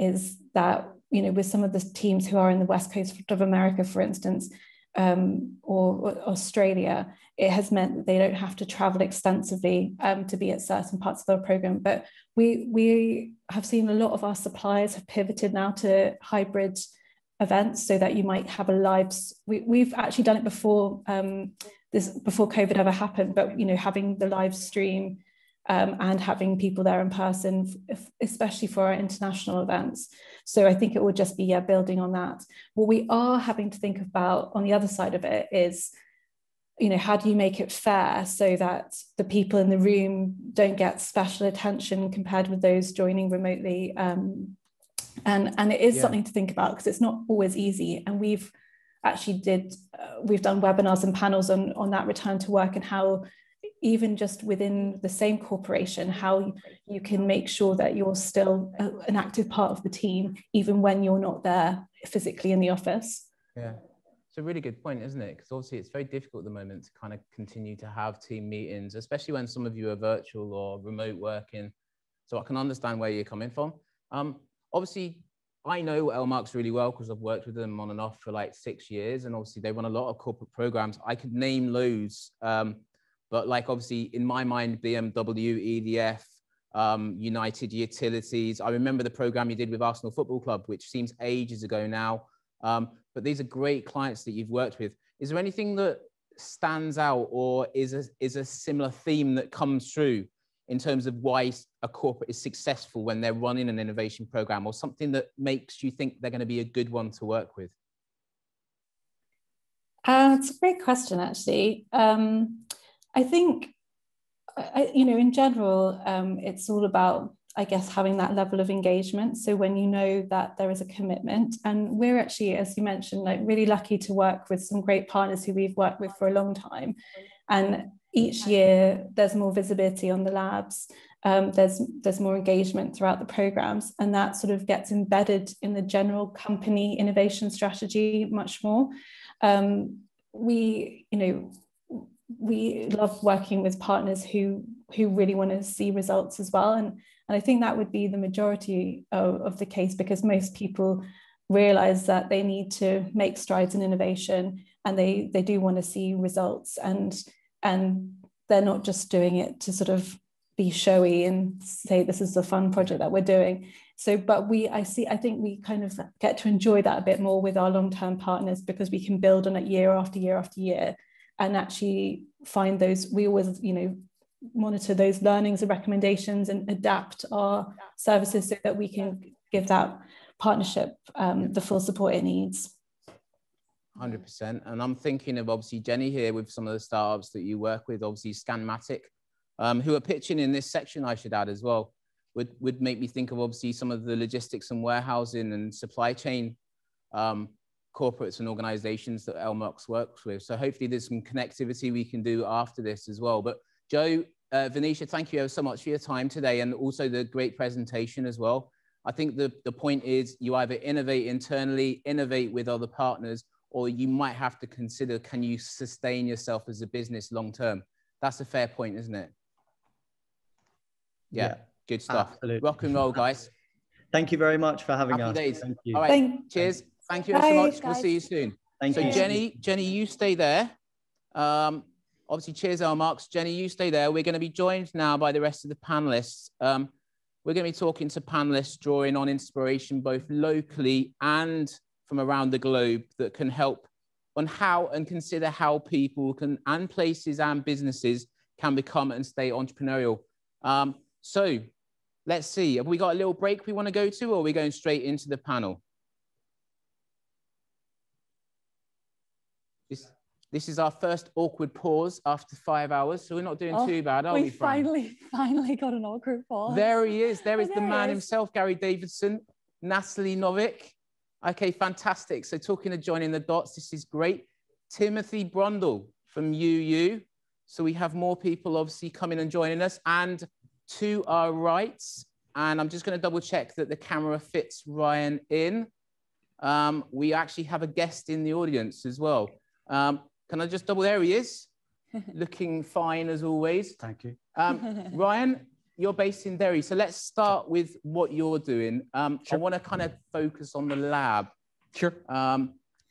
is that, with some of the teams who are in the West Coast of America, for instance, or Australia, it has meant that they don't have to travel extensively to be at certain parts of the program. But we have seen a lot of our suppliers have pivoted now to hybrid events, so that you might have a live. We've actually done it before before COVID ever happened, but having the live stream and having people there in person, especially for our international events. So I think it will just be building on that. What we are having to think about on the other side of it is, how do you make it fair so that the people in the room don't get special attention compared with those joining remotely? And it is something to think about, because it's not always easy. And we've done webinars and panels on that return to work, and how even just within the same corporation, how you can make sure that you're still an active part of the team, even when you're not there physically in the office. Yeah, it's a really good point, isn't it? Because obviously it's very difficult at the moment to kind of continue to have team meetings, especially when some of you are virtual or remote working. So I can understand where you're coming from. Obviously, I know Elmarks really well because I've worked with them on and off for like 6 years, and obviously they run a lot of corporate programs. I could name loads, but like obviously in my mind, BMW, EDF, United Utilities. I remember the program you did with Arsenal Football Club, which seems ages ago now. But these are great clients that you've worked with. Is there anything that stands out, or is a similar theme that comes through in terms of why a corporate is successful when they're running an innovation program, or something that makes you think they're going to be a good one to work with? It's a great question, actually. I think, in general, it's all about I guess, having that level of engagement. So when you know that there is a commitment, and we're actually, as you mentioned, like really lucky to work with some great partners who we've worked with for a long time. And each year there's more visibility on the labs. There's more engagement throughout the programs, and that sort of gets embedded in the general company innovation strategy much more. We love working with partners who really want to see results as well. And I think that would be the majority of the case, because most people realize that they need to make strides in innovation, and they do want to see results, and they're not just doing it to sort of be showy and say this is a fun project that we're doing. So, but I think we kind of get to enjoy that a bit more with our long-term partners, because we can build on it year after year after year, and actually find those, we always, monitor those learnings and recommendations and adapt our services so that we can give that partnership the full support it needs. 100%. And I'm thinking of obviously Jenny here with some of the startups that you work with, obviously Scanmatic, who are pitching in this section, I should add as well, would make me think of obviously some of the logistics and warehousing and supply chain corporates and organizations that LMOX works with. So hopefully there's some connectivity we can do after this as well. But Joe, Venetia, thank you so much for your time today, and also the great presentation as well. I think the point is you either innovate internally, innovate with other partners, or you might have to consider, can you sustain yourself as a business long term? That's a fair point, isn't it? Yeah. Good stuff. Absolutely. Rock and roll, guys. Thank you very much for having us. Days. Thank you. All right. Cheers. Thank you so much. We'll see you soon. Thank you. Jenny, you stay there. Obviously, cheers, LMOX. Jenny, you stay there. We're going to be joined now by the rest of the panelists. We're going to be talking to panelists drawing on inspiration both locally and from around the globe that can help on how and consider how people can, and places and businesses can become and stay entrepreneurial. So let's see, have we got a little break we want to go to, or are we going straight into the panel? This is our first awkward pause after 5 hours, so we're not doing too bad, are we? We finally got an awkward pause. There he is. There is the man himself, Gary Davidson, Natalie Novick. Okay, fantastic. So talking of joining the dots, this is great. Timothy Brundle from UU. So we have more people obviously coming and joining us. And to our right, and I'm just going to double check that the camera fits Ryan in. We actually have a guest in the audience as well. Can I just double, there he is, looking fine as always. Thank you. Ryan, you're based in Derry. So let's start with what you're doing. Sure. I want to kind of focus on the lab. Sure.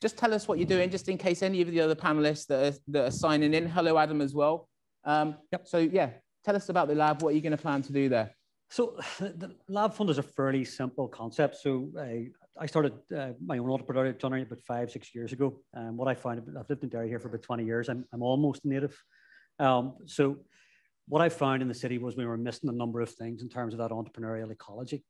Just tell us what you're doing, just in case any of the other panelists that are signing in. Hello, Adam, as well. Yep. So yeah, tell us about the lab. What are you going to plan to do there? So the lab fund is a fairly simple concept. So I started my own entrepreneurial journey about 5-6 years ago. And what I found, I've lived in Derry here for about 20 years. I'm almost native. So what I found in the city was we were missing a number of things in terms of that entrepreneurial ecology.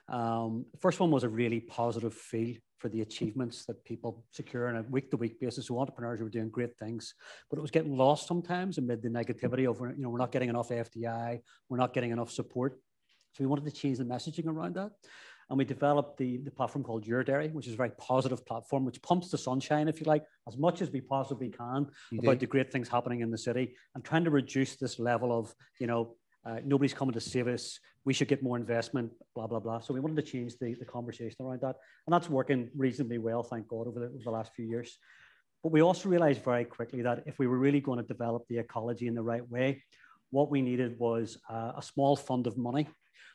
The first one was a really positive feel for the achievements that people secure on a week-to-week basis. So entrepreneurs were doing great things, but it was getting lost sometimes amid the negativity of, we're not getting enough FDI, we're not getting enough support. So we wanted to change the messaging around that. And we developed the platform called Your Derry, which is a very positive platform, which pumps the sunshine, if you like, as much as we possibly can about the great things happening in the city, and trying to reduce this level of, nobody's coming to save us, we should get more investment, blah, blah, blah. So we wanted to change the conversation around that. And that's working reasonably well, thank God, over the last few years. But we also realized very quickly that if we were really going to develop the ecology in the right way, what we needed was a small fund of money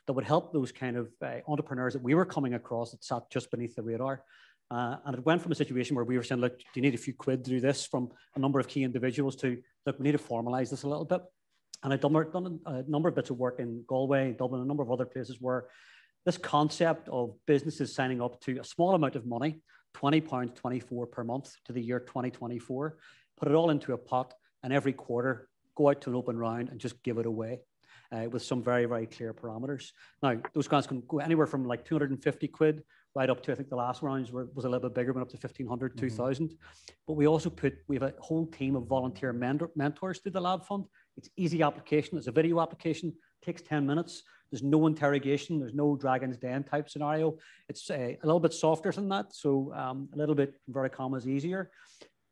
that would help those kind of entrepreneurs that we were coming across that sat just beneath the radar. And it went from a situation where we were saying, look, do you need a few quid to do this, from a number of key individuals to, look, we need to formalize this a little bit. And I've done a number of bits of work in Galway, Dublin, a number of other places where this concept of businesses signing up to a small amount of money, £20.24 per month to the year 2024, put it all into a pot, and every quarter go out to an open round and just give it away. With some very, very clear parameters. Now, those grants can go anywhere from like 250 quid right up to, I think the last round was a little bit bigger, went up to 1,500, 2,000. But we also we have a whole team of volunteer mentors through the lab fund. It's easy application. It's a video application. takes 10 minutes. There's no interrogation. There's no Dragon's Den type scenario. It's a little bit softer than that. So a little bit, inverted commas, easier.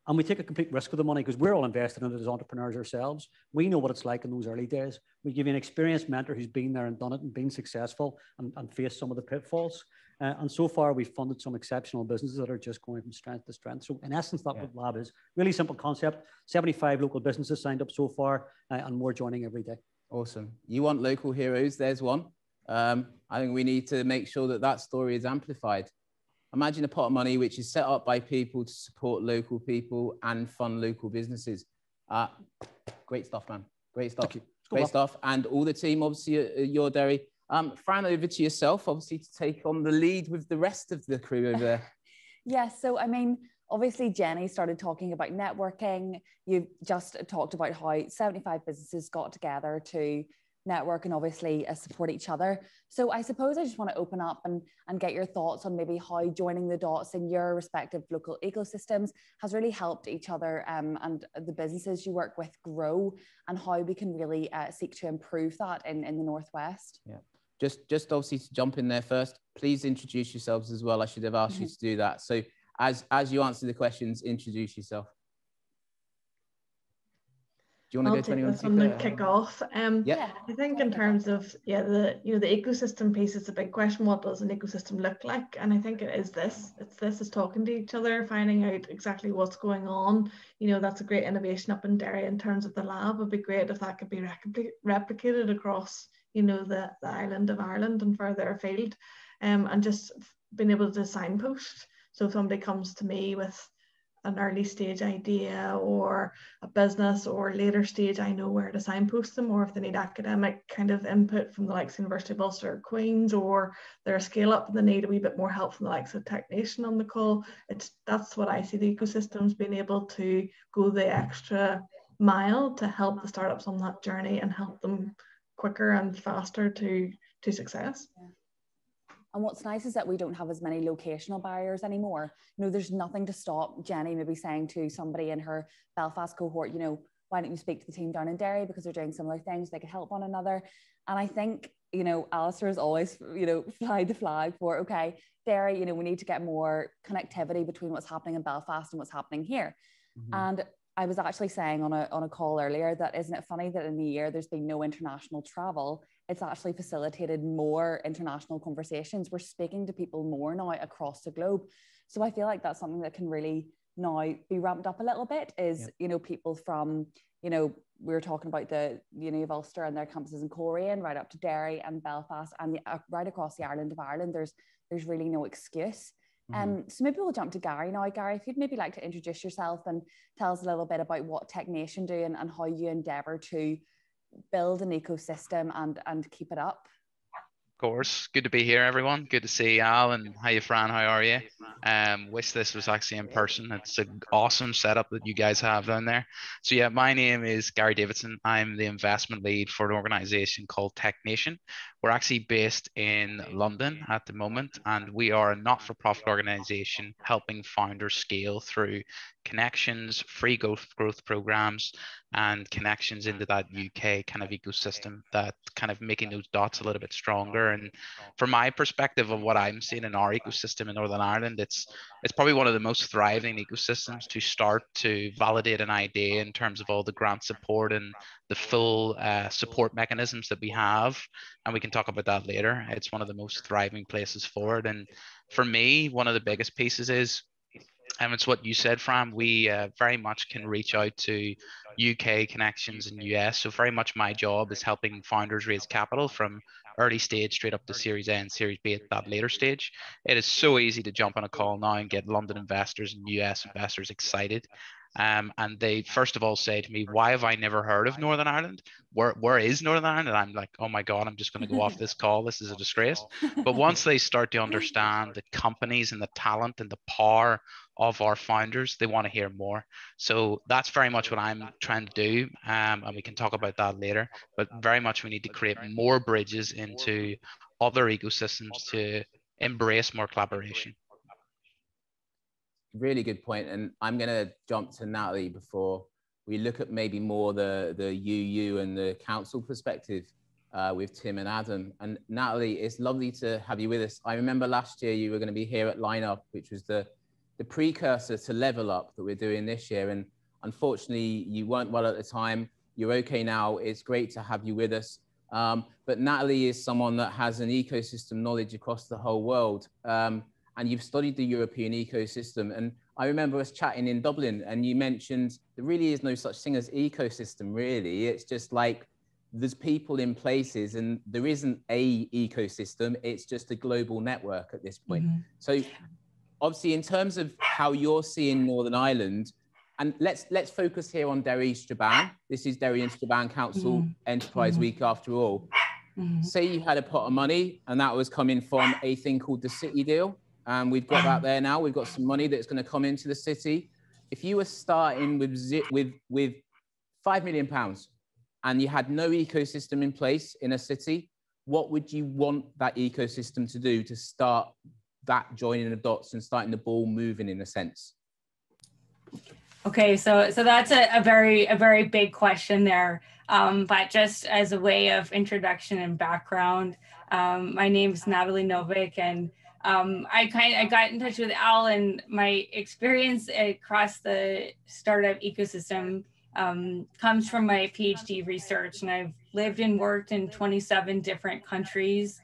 And we take a complete risk with the money because we're all invested in it as entrepreneurs ourselves. We know what it's like in those early days. We give you an experienced mentor who's been there and done it and been successful and faced some of the pitfalls. And so far, we've funded some exceptional businesses that are just going from strength to strength. So in essence, that's what Lab is. Really simple concept. 75 local businesses signed up so far and more joining every day. Awesome. You want local heroes? There's one. I think we need to make sure that that story is amplified. Imagine a pot of money which is set up by people to support local people and fund local businesses. Great stuff, man. Great stuff. Great stuff. And all the team, obviously, at your dairy. Fran, over to yourself, obviously, to take on the lead with the rest of the crew over there. Yeah, so I mean, obviously, Jenny started talking about networking. You've just talked about how 75 businesses got together to network and obviously support each other. So I suppose I just want to open up and get your thoughts on maybe how joining the dots in your respective local ecosystems has really helped each other and the businesses you work with grow, and how we can really seek to improve that in the Northwest. Yeah. Just obviously to jump in there first, please introduce yourselves as well. I should have asked you to do that. So as you answer the questions, introduce yourself. Do you want to go to anyone? This one and kick off. Yeah. I think in terms of the ecosystem piece is a big question. What does an ecosystem look like? And I think it is this. It's talking to each other, finding out exactly what's going on. That's a great innovation up in Derry in terms of the lab. It'd be great if that could be replicated across the island of Ireland and further afield, and just being able to signpost. So if somebody comes to me with an early stage idea or a business or later stage, I know where to signpost them, or if they need academic kind of input from the likes of University of Ulster or Queen's, or they're a scale up and they need a wee bit more help from the likes of Technician on the call. That's what I see the ecosystems being able to go the extra mile to help the startups on that journey and help them quicker and faster to success. Yeah. And what's nice is that we don't have as many locational barriers anymore. There's nothing to stop Jenny maybe saying to somebody in her Belfast cohort, why don't you speak to the team down in Derry because they're doing similar things, they could help one another. And I think, Alistair has always, flied the flag for, okay, Derry, we need to get more connectivity between what's happening in Belfast and what's happening here. Mm-hmm. And I was actually saying on a call earlier that isn't it funny that in the year there's been no international travel, it's actually facilitated more international conversations. We're speaking to people more now across the globe. So I feel like that's something that can really now be ramped up a little bit is, people from, we were talking about the Uni of Ulster and their campuses in Coleraine right up to Derry and Belfast and right across the island of Ireland. There's really no excuse. So maybe we'll jump to Gary now. Gary, if you'd maybe like to introduce yourself and tell us a little bit about what Technician do and how you endeavour to build an ecosystem and keep it up. Of course. Good to be here, everyone. Good to see you, Al, and hi, Fran. How are you? Wish this was actually in person. It's an awesome setup that you guys have down there. So yeah, my name is Gary Davidson. I'm the investment lead for an organization called Technician. We're actually based in London at the moment, and we are a not-for-profit organization helping founders scale through connections, free growth programs, and connections into that UK kind of ecosystem, that kind of making those dots a little bit stronger. And from my perspective of what I'm seeing in our ecosystem in Northern Ireland, it's probably one of the most thriving ecosystems to start to validate an idea in terms of all the grant support and the full support mechanisms that we have. And we can talk about that later. It's one of the most thriving places for it. And for me, one of the biggest pieces is, and it's what you said, Fran, we very much can reach out to UK connections in US. So very much my job is helping founders raise capital from early stage straight up to Series A and Series B at that later stage. It is so easy to jump on a call now and get London investors and US investors excited. And they first of all say to me, why have I never heard of Northern Ireland? Where is Northern Ireland? And I'm like, oh my God, I'm just going to go off this call. This is a disgrace. But once they start to understand the companies and the talent and the power of our founders, they want to hear more. So that's very much what I'm trying to do. And we can talk about that later. But very much we need to create more bridges into other ecosystems to embrace more collaboration. Really good point. And I'm going to jump to Natalie before we look at maybe more the UU and the council perspective. with Tim and Adam. And Natalie, it's lovely to have you with us. I remember last year you were going to be here at Lineup, which was the precursor to Level Up that we're doing this year. And unfortunately, you weren't well at the time. You're okay now. It's great to have you with us. But Natalie is someone that has an ecosystem knowledge across the whole world. And you've studied the European ecosystem. And I remember us chatting in Dublin, and you mentioned there really is no such thing as ecosystem, really. It's just like there's people in places, and there isn't a ecosystem. It's just a global network at this point. Mm-hmm. So obviously, in terms of how you're seeing Northern Ireland, and let's focus here on Derry Strabane. This is Derry and Strabane Council Enterprise Week after all. Say you had a pot of money, and that was coming from a thing called the City Deal. And we've got that there now. We've got some money that's going to come into the city. If you were starting with £5 million and you had no ecosystem in place in a city, what would you want that ecosystem to do to start that joining the dots and starting the ball moving in a sense? Okay, so that's a very big question there. But just as a way of introduction and background, my name is Natalie Novick, and I got in touch with Al, and my experience across the startup ecosystem comes from my PhD research, and I've lived and worked in 27 different countries,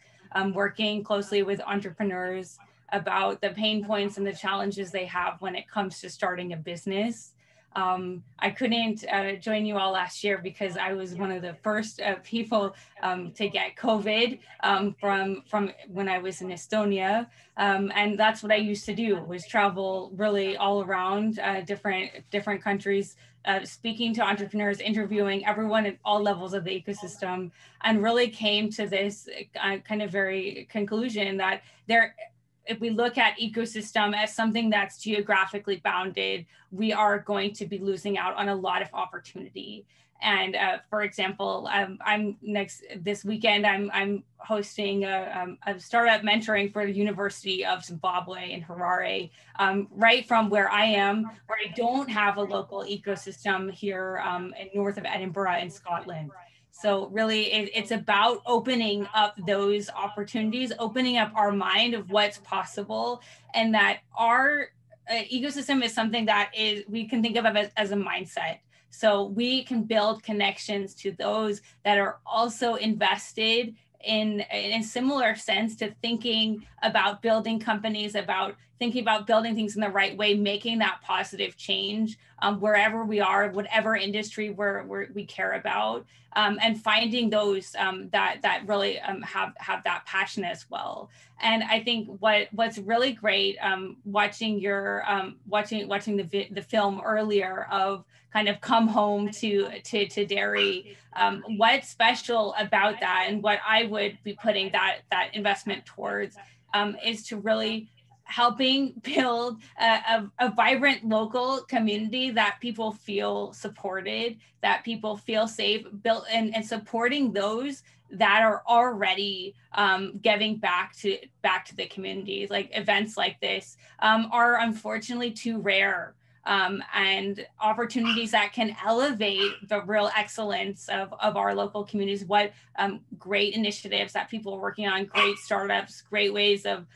working closely with entrepreneurs about the pain points and the challenges they have when it comes to starting a business. I couldn't join you all last year because I was one of the first people to get COVID from when I was in Estonia. And that's what I used to do, was travel really all around different countries, speaking to entrepreneurs, interviewing everyone at all levels of the ecosystem, and really came to this kind of very conclusion that if we look at ecosystem as something that's geographically bounded, we are going to be losing out on a lot of opportunity. And for example, this weekend, I'm hosting a startup mentoring for the University of Zimbabwe in Harare, right from where I am, where I don't have a local ecosystem here in north of Edinburgh in Scotland. So really, it's about opening up those opportunities, opening up our mind of what's possible, and that our ecosystem is something that we can think of as a mindset. So we can build connections to those that are also invested in a similar sense to thinking about building companies, about thinking about building things in the right way, making that positive change wherever we are, whatever industry we care about, and finding those that really have that passion as well. And I think what's really great, watching the film earlier of kind of come home to Derry, what's special about that, and what I would be putting that investment towards is to really helping build a vibrant local community that people feel supported, that people feel safe, built and supporting those that are already giving back to the communities. Like events like this are unfortunately too rare. And opportunities that can elevate the real excellence of our local communities. What great initiatives that people are working on, great startups, great ways of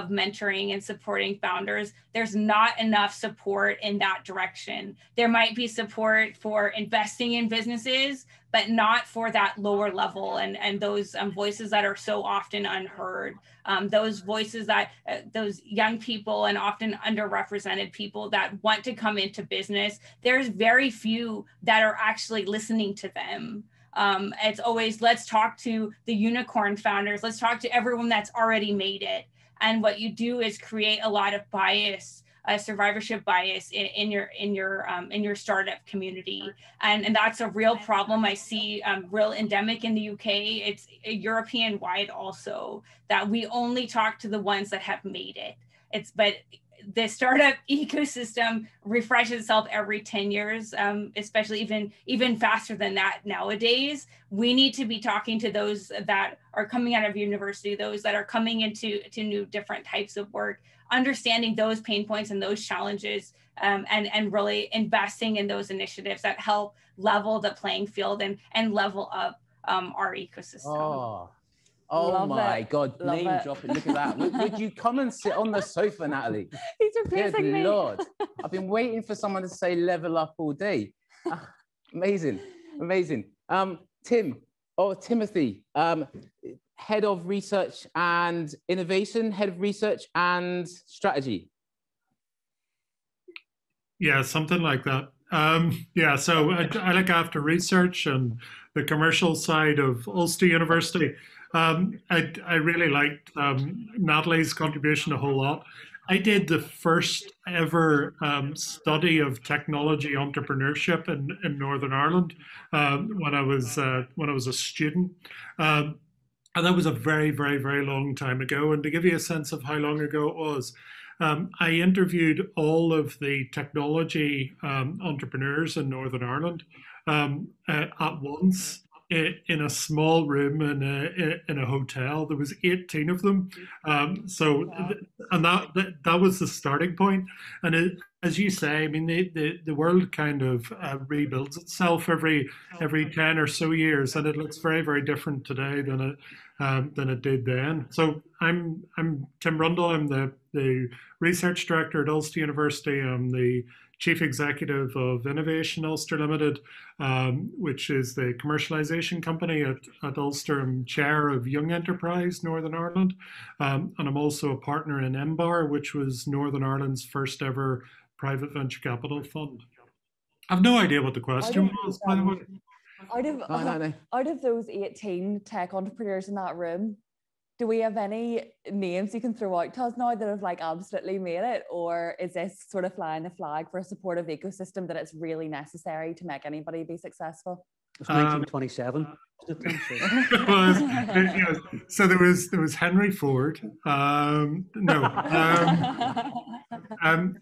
mentoring and supporting founders. There's not enough support in that direction. There might be support for investing in businesses, but not for that lower level and those voices that are so often unheard. Those voices that those young people and often underrepresented people that want to come into business, there's very few that are actually listening to them. It's always, let's talk to the unicorn founders. Let's talk to everyone that's already made it. And what you do is create a lot of bias, survivorship bias in your startup community, and that's a real problem. I see real endemic in the UK. It's European wide also, that we only talk to the ones that have made it. But the startup ecosystem refreshes itself every 10 years, especially even faster than that nowadays. We need to be talking to those that are coming out of university, those that are coming into new different types of work, understanding those pain points and those challenges, and really investing in those initiatives that help level the playing field and level up our ecosystem. Oh Love my it. God, Love name it. dropping. Look at that. Would you come and sit on the sofa, Natalie? He's Good replacing me. Lord. I've been waiting for someone to say level up all day. Amazing. Amazing. Timothy, Head of Research and Innovation, Head of Research and Strategy. Yeah, something like that. Yeah, so I look after research and the commercial side of Ulster University. I really liked Natalie's contribution a whole lot. I did the first ever study of technology entrepreneurship in Northern Ireland when I was a student. And that was a very, very, very long time ago. And to give you a sense of how long ago it was, I interviewed all of the technology entrepreneurs in Northern Ireland at once in a small room in a hotel. There was 18 of them. And that was the starting point. And as you say, I mean, the world kind of rebuilds itself every 10 or so years, and it looks very, very different today than it did then. So I'm Tim Rundle. I'm the research director at Ulster University. I'm the chief executive of Innovation Ulster Limited, which is the commercialization company at Ulster. I'm chair of Young Enterprise Northern Ireland, and I'm also a partner in MBAR, which was Northern Ireland's first ever private venture capital fund. I've no idea what the question was, by the way. Out of those 18 tech entrepreneurs in that room, do we have any names you can throw out to us now that have like absolutely made it? Or is this sort of flying the flag for a supportive ecosystem that it's really necessary to make anybody be successful? It's 1927. So there was Henry Ford.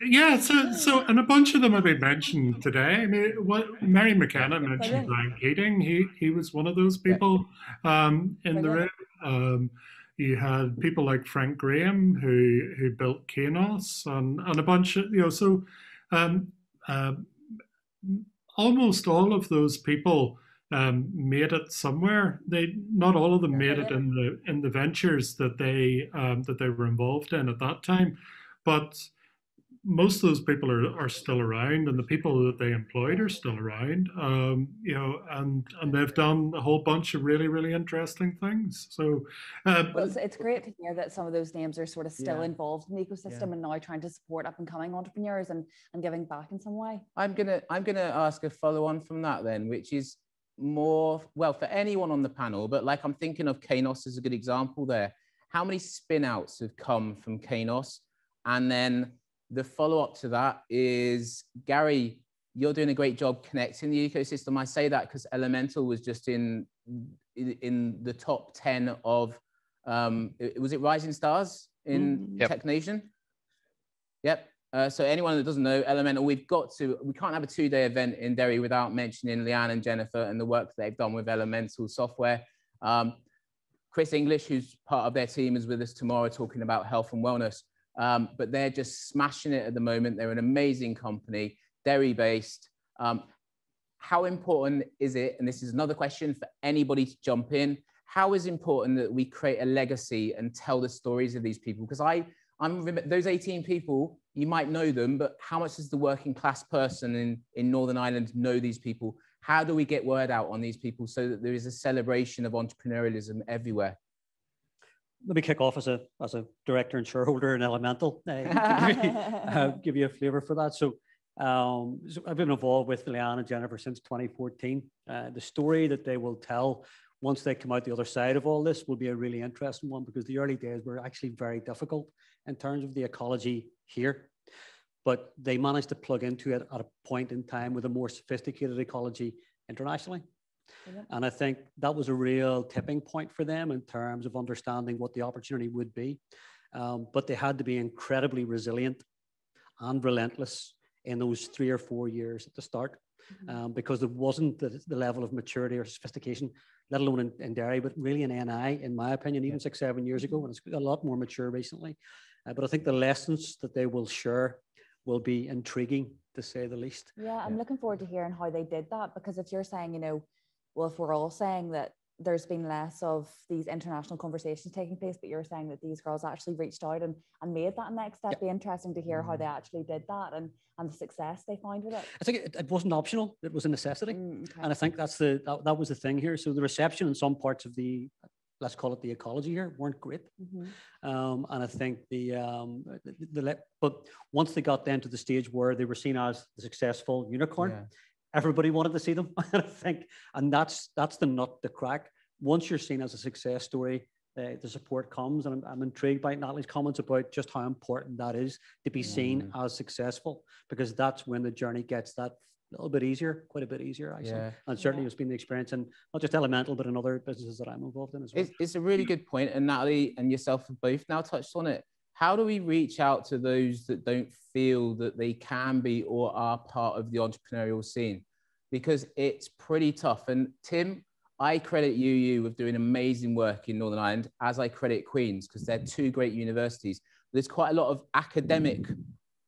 Yeah, so and a bunch of them have been mentioned today. I mean, Mary McKenna mentioned Brian Keating. He was one of those people in the room. You had people like Frank Graham who built Kainos and a bunch of, so almost all of those people made it somewhere. Not all of them made it in the ventures that they were involved in at that time, but most of those people are still around, and the people that they employed are still around. And they've done a whole bunch of really, really interesting things. So, well, it's great to hear that some of those names are sort of still involved in the ecosystem and now trying to support up and coming entrepreneurs and giving back in some way. I'm gonna ask a follow on from that then, which is more, well, for anyone on the panel, but like I'm thinking of Kainos as a good example there. How many spin outs have come from Kainos? And then the follow-up to that is, Gary, you're doing a great job connecting the ecosystem. I say that because Elemental was just in the top 10 of, was it Rising Stars in Tech Nation? Yep. So anyone that doesn't know Elemental, we can't have a 2-day event in Derry without mentioning Leanne and Jennifer and the work that they've done with Elemental software. Chris English, who's part of their team, is with us tomorrow talking about health and wellness. But they're just smashing it at the moment. They're an amazing company, Derry-based. How important is it, and this is another question for anybody to jump in, how is it important that we create a legacy and tell the stories of these people? Because I'm those 18 people, you might know them, but how much does the working class person in Northern Ireland know these people? How do we get word out on these people so that there is a celebration of entrepreneurialism everywhere? Let me kick off as a director and shareholder in Elemental. Give you a flavour for that. So I've been involved with Leanne and Jennifer since 2014. The story that they will tell once they come out the other side of all this will be a really interesting one, because the early days were actually very difficult in terms of the ecology here. But they managed to plug into it at a point in time with a more sophisticated ecology internationally. And I think that was a real tipping point for them in terms of understanding what the opportunity would be. But they had to be incredibly resilient and relentless in those 3 or 4 years at the start, because there wasn't the level of maturity or sophistication, let alone in Derry, but really in NI, in my opinion, even 6-7 years ago, and it's a lot more mature recently. But I think the lessons that they will share will be intriguing, to say the least. Yeah, I'm looking forward to hearing how they did that, because if you're saying, well, if we're all saying that there's been less of these international conversations taking place, but you're saying that these girls actually reached out and made that next step. It'd be interesting to hear how they actually did that and the success they found with it. I think it wasn't optional, it was a necessity. Okay. And I think that was the thing here. So the reception in some parts of the, let's call it the ecology here, weren't great. And I think but once they got then to the stage where they were seen as the successful unicorn, everybody wanted to see them. I think, and that's the nut to crack. Once you're seen as a success story, the support comes, and I'm intrigued by Natalie's comments about just how important that is to be seen as successful, because that's when the journey gets that little bit easier, quite a bit easier, I think. And certainly it's been the experience in not just Elemental, but in other businesses that I'm involved in as well. It's a really good point, and Natalie and yourself have both now touched on it. How do we reach out to those that don't feel that they can be or are part of the entrepreneurial scene? Because it's pretty tough. And Tim, I credit UU with doing amazing work in Northern Ireland, as I credit Queen's, because they're two great universities. There's quite a lot of academic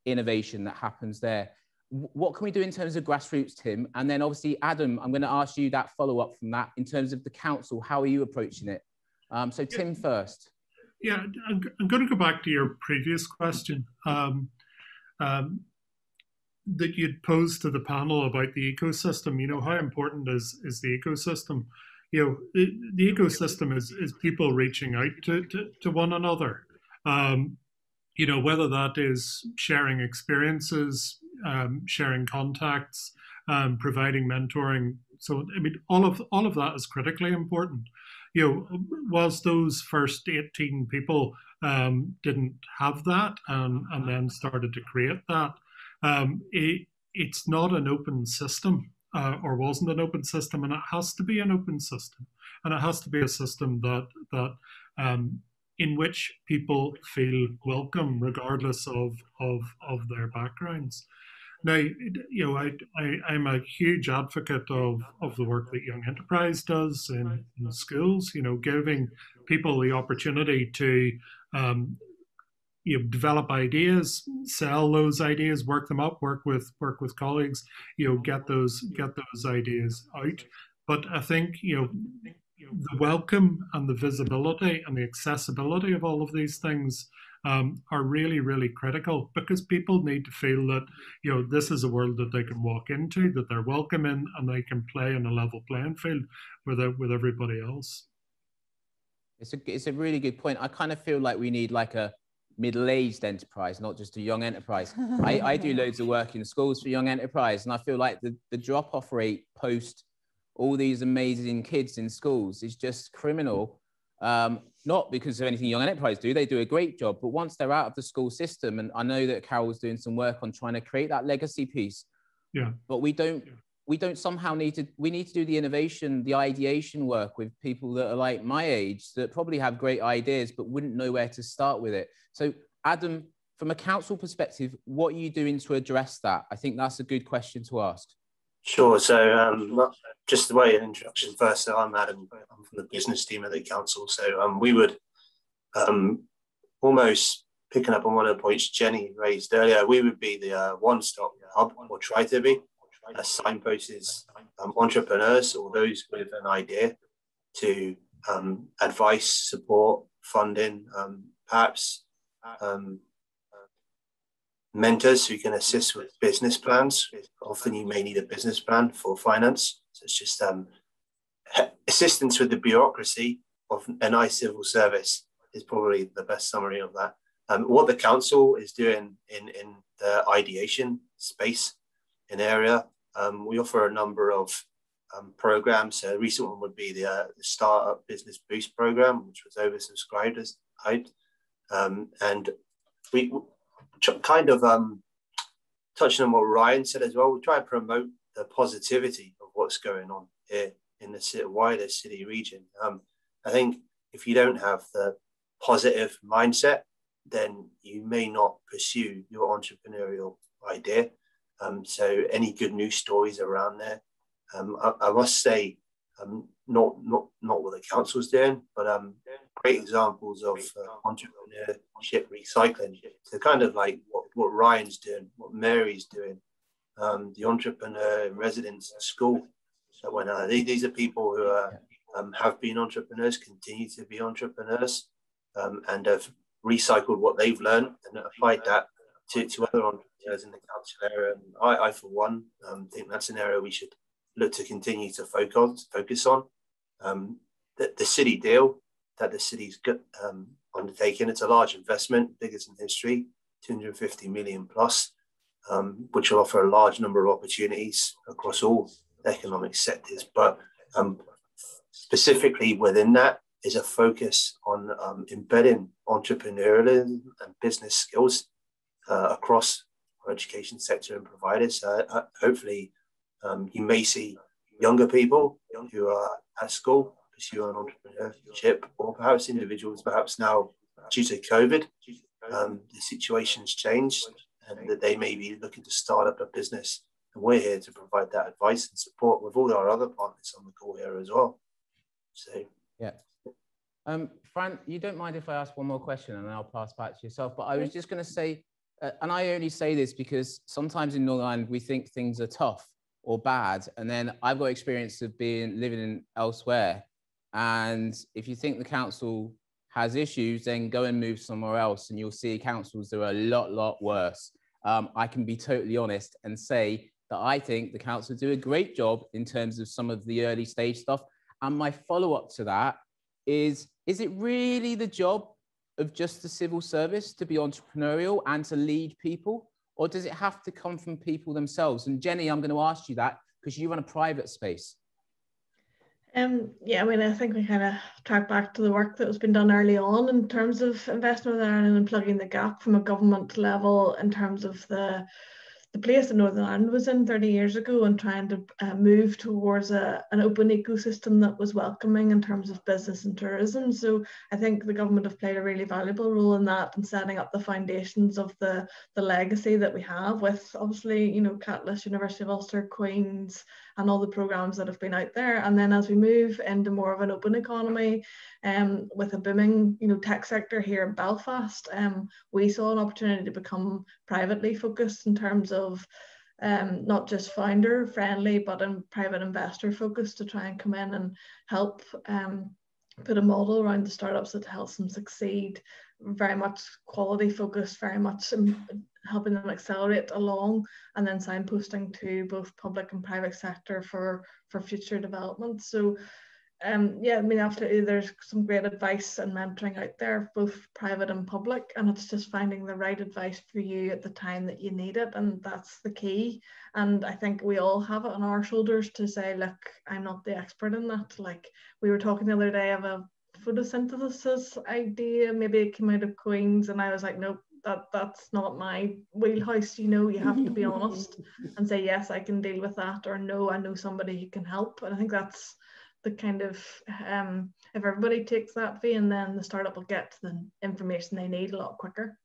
innovation that happens there. What can we do in terms of grassroots, Tim? And then obviously, Adam, I'm going to ask you that follow-up from that in terms of the council. How are you approaching it? So Tim first. Yeah, I'm going to go back to your previous question that you'd posed to the panel about the ecosystem. You know, how important is the ecosystem? You know, the ecosystem is people reaching out to one another. You know, whether that is sharing experiences, sharing contacts, providing mentoring. So, I mean, all of that is critically important. You know, whilst those first 18 people didn't have that and then started to create that, it's not an open system, or wasn't an open system, and it has to be an open system, and it has to be a system that in which people feel welcome regardless of their backgrounds. Now, you know, I'm a huge advocate of the work that Young Enterprise does in schools, you know, giving people the opportunity to you know, develop ideas, sell those ideas, work them up, work with colleagues, you know, get those ideas out. But I think, you know, the welcome and the visibility and the accessibility of all of these things are really, really critical, because people need to feel that, you know, this is a world that they can walk into, that they're welcome in, and they can play in a level playing field with everybody else. It's a really good point. I kind of feel like we need like a middle-aged enterprise, not just a young enterprise. I do loads of work in schools for young enterprise, and I feel like the drop-off rate post all these amazing kids in schools is just criminal. Not because of anything Young Enterprise do, they do a great job, but once they're out of the school system, and I know that Carol's doing some work on trying to create that legacy piece, but we don't somehow need to do the innovation, the ideation work with people that are like my age, that probably have great ideas, but wouldn't know where to start with it. So Adam, from a council perspective, what are you doing to address that? I think that's a good question to ask. Sure. So just the way an introduction first. So I'm Adam. I'm from the business team at the council. So we would almost picking up on one of the points Jenny raised earlier. We would be the one-stop hub, or try to be, signposts entrepreneurs or those with an idea to advice, support, funding, perhaps mentors who can assist with business plans. Often you may need a business plan for finance. So it's just assistance with the bureaucracy of a nice civil service is probably the best summary of that. What the council is doing in the ideation space in area, we offer a number of programs. So a recent one would be the Startup Business Boost program, which was oversubscribed as out. And we kind of touching on what Ryan said as well, we try to promote the positivity of what's going on here in the wider city region. I think if you don't have the positive mindset, then you may not pursue your entrepreneurial idea. So any good news stories around there? I must say, not what the council's doing, but great examples of entrepreneurship recycling. So kind of like what Ryan's doing, what Mary's doing, the entrepreneur in residence at school. So when these are people who are have been entrepreneurs, continue to be entrepreneurs, and have recycled what they've learned and applied that to other entrepreneurs in the council area. And I for one, think that's an area we should look to continue to focus on. The city deal that the city's undertaken, it's a large investment, biggest in history, 250 million plus, which will offer a large number of opportunities across all economic sectors. But specifically within that is a focus on embedding entrepreneurial and business skills across our education sector and providers. Hopefully, you may see younger people who are at school pursue an entrepreneurship, or perhaps individuals, perhaps now due to COVID, the situation's changed and that they may be looking to start up a business. And we're here to provide that advice and support with all our other partners on the call here as well. So, yeah. Fran, you don't mind if I ask one more question and then I'll pass back to yourself, but I was just going to say, and I only say this because sometimes in Northern Ireland, we think things are tough or bad. And then I've got experience of living in elsewhere. And if you think the council has issues, then go and move somewhere else and you'll see councils that are a lot worse. I can be totally honest and say that I think the council do a great job in terms of some of the early stage stuff. And my follow-up to that is it really the job of just the civil service to be entrepreneurial and to lead people? Or does it have to come from people themselves? And Jenny, I'm going to ask you that because you run a private space. Yeah, I mean, I think we kind of track back to the work that was been done early on in terms of investment in Ireland and plugging the gap from a government level in terms of the place that Northern Ireland was in 30 years ago, and trying to move towards an open ecosystem that was welcoming in terms of business and tourism. So I think the government have played a really valuable role in that and setting up the foundations of the legacy that we have with, obviously, you know, Catalyst, University of Ulster, Queen's, and all the programs that have been out there. And then as we move into more of an open economy, with a booming, you know, tech sector here in Belfast, we saw an opportunity to become privately focused in terms of not just founder friendly, but private investor focused, to try and come in and help put a model around the startups that helps them succeed, very much quality focused, very much helping them accelerate along, and then signposting to both public and private sector for future development. So yeah, I mean, absolutely, there's some great advice and mentoring out there, both private and public, and it's just finding the right advice for you at the time that you need it, and that's the key. And I think we all have it on our shoulders to say, look, I'm not the expert in that. Like, we were talking the other day of a photosynthesis idea, maybe it came out of Queen's, and I was like, nope, that's not my wheelhouse. You know, you have to be honest and say, yes, I can deal with that, or no, I know somebody who can help. And I think that's the kind of, if everybody takes that view, and then the startup will get the information they need a lot quicker.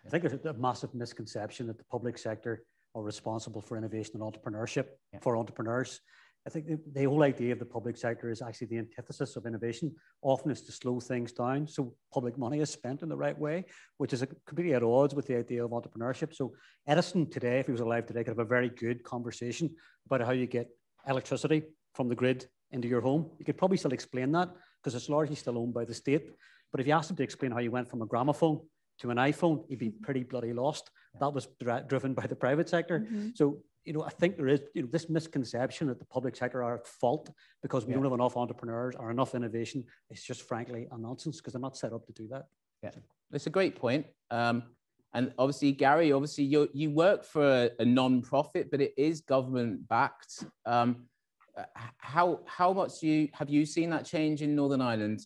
I think there's a massive misconception that the public sector are responsible for innovation and entrepreneurship for entrepreneurs. I think the whole idea of the public sector is actually the antithesis of innovation. Often it's to slow things down so public money is spent in the right way, which is completely at odds with the idea of entrepreneurship. So Edison today, if he was alive today, could have a very good conversation about how you get electricity from the grid into your home. You could probably still explain that because it's largely still owned by the state. But if you asked him to explain how you went from a gramophone to an iPhone, he'd be pretty bloody lost. That was driven by the private sector. So, you know, I think there is, you know, this misconception that the public sector are at fault because we don't have enough entrepreneurs or enough innovation. It's just frankly a nonsense because they're not set up to do that. Yeah, it's a great point. And obviously, Gary, obviously you work for a non-profit, but it is government backed. How much have you seen that change in Northern Ireland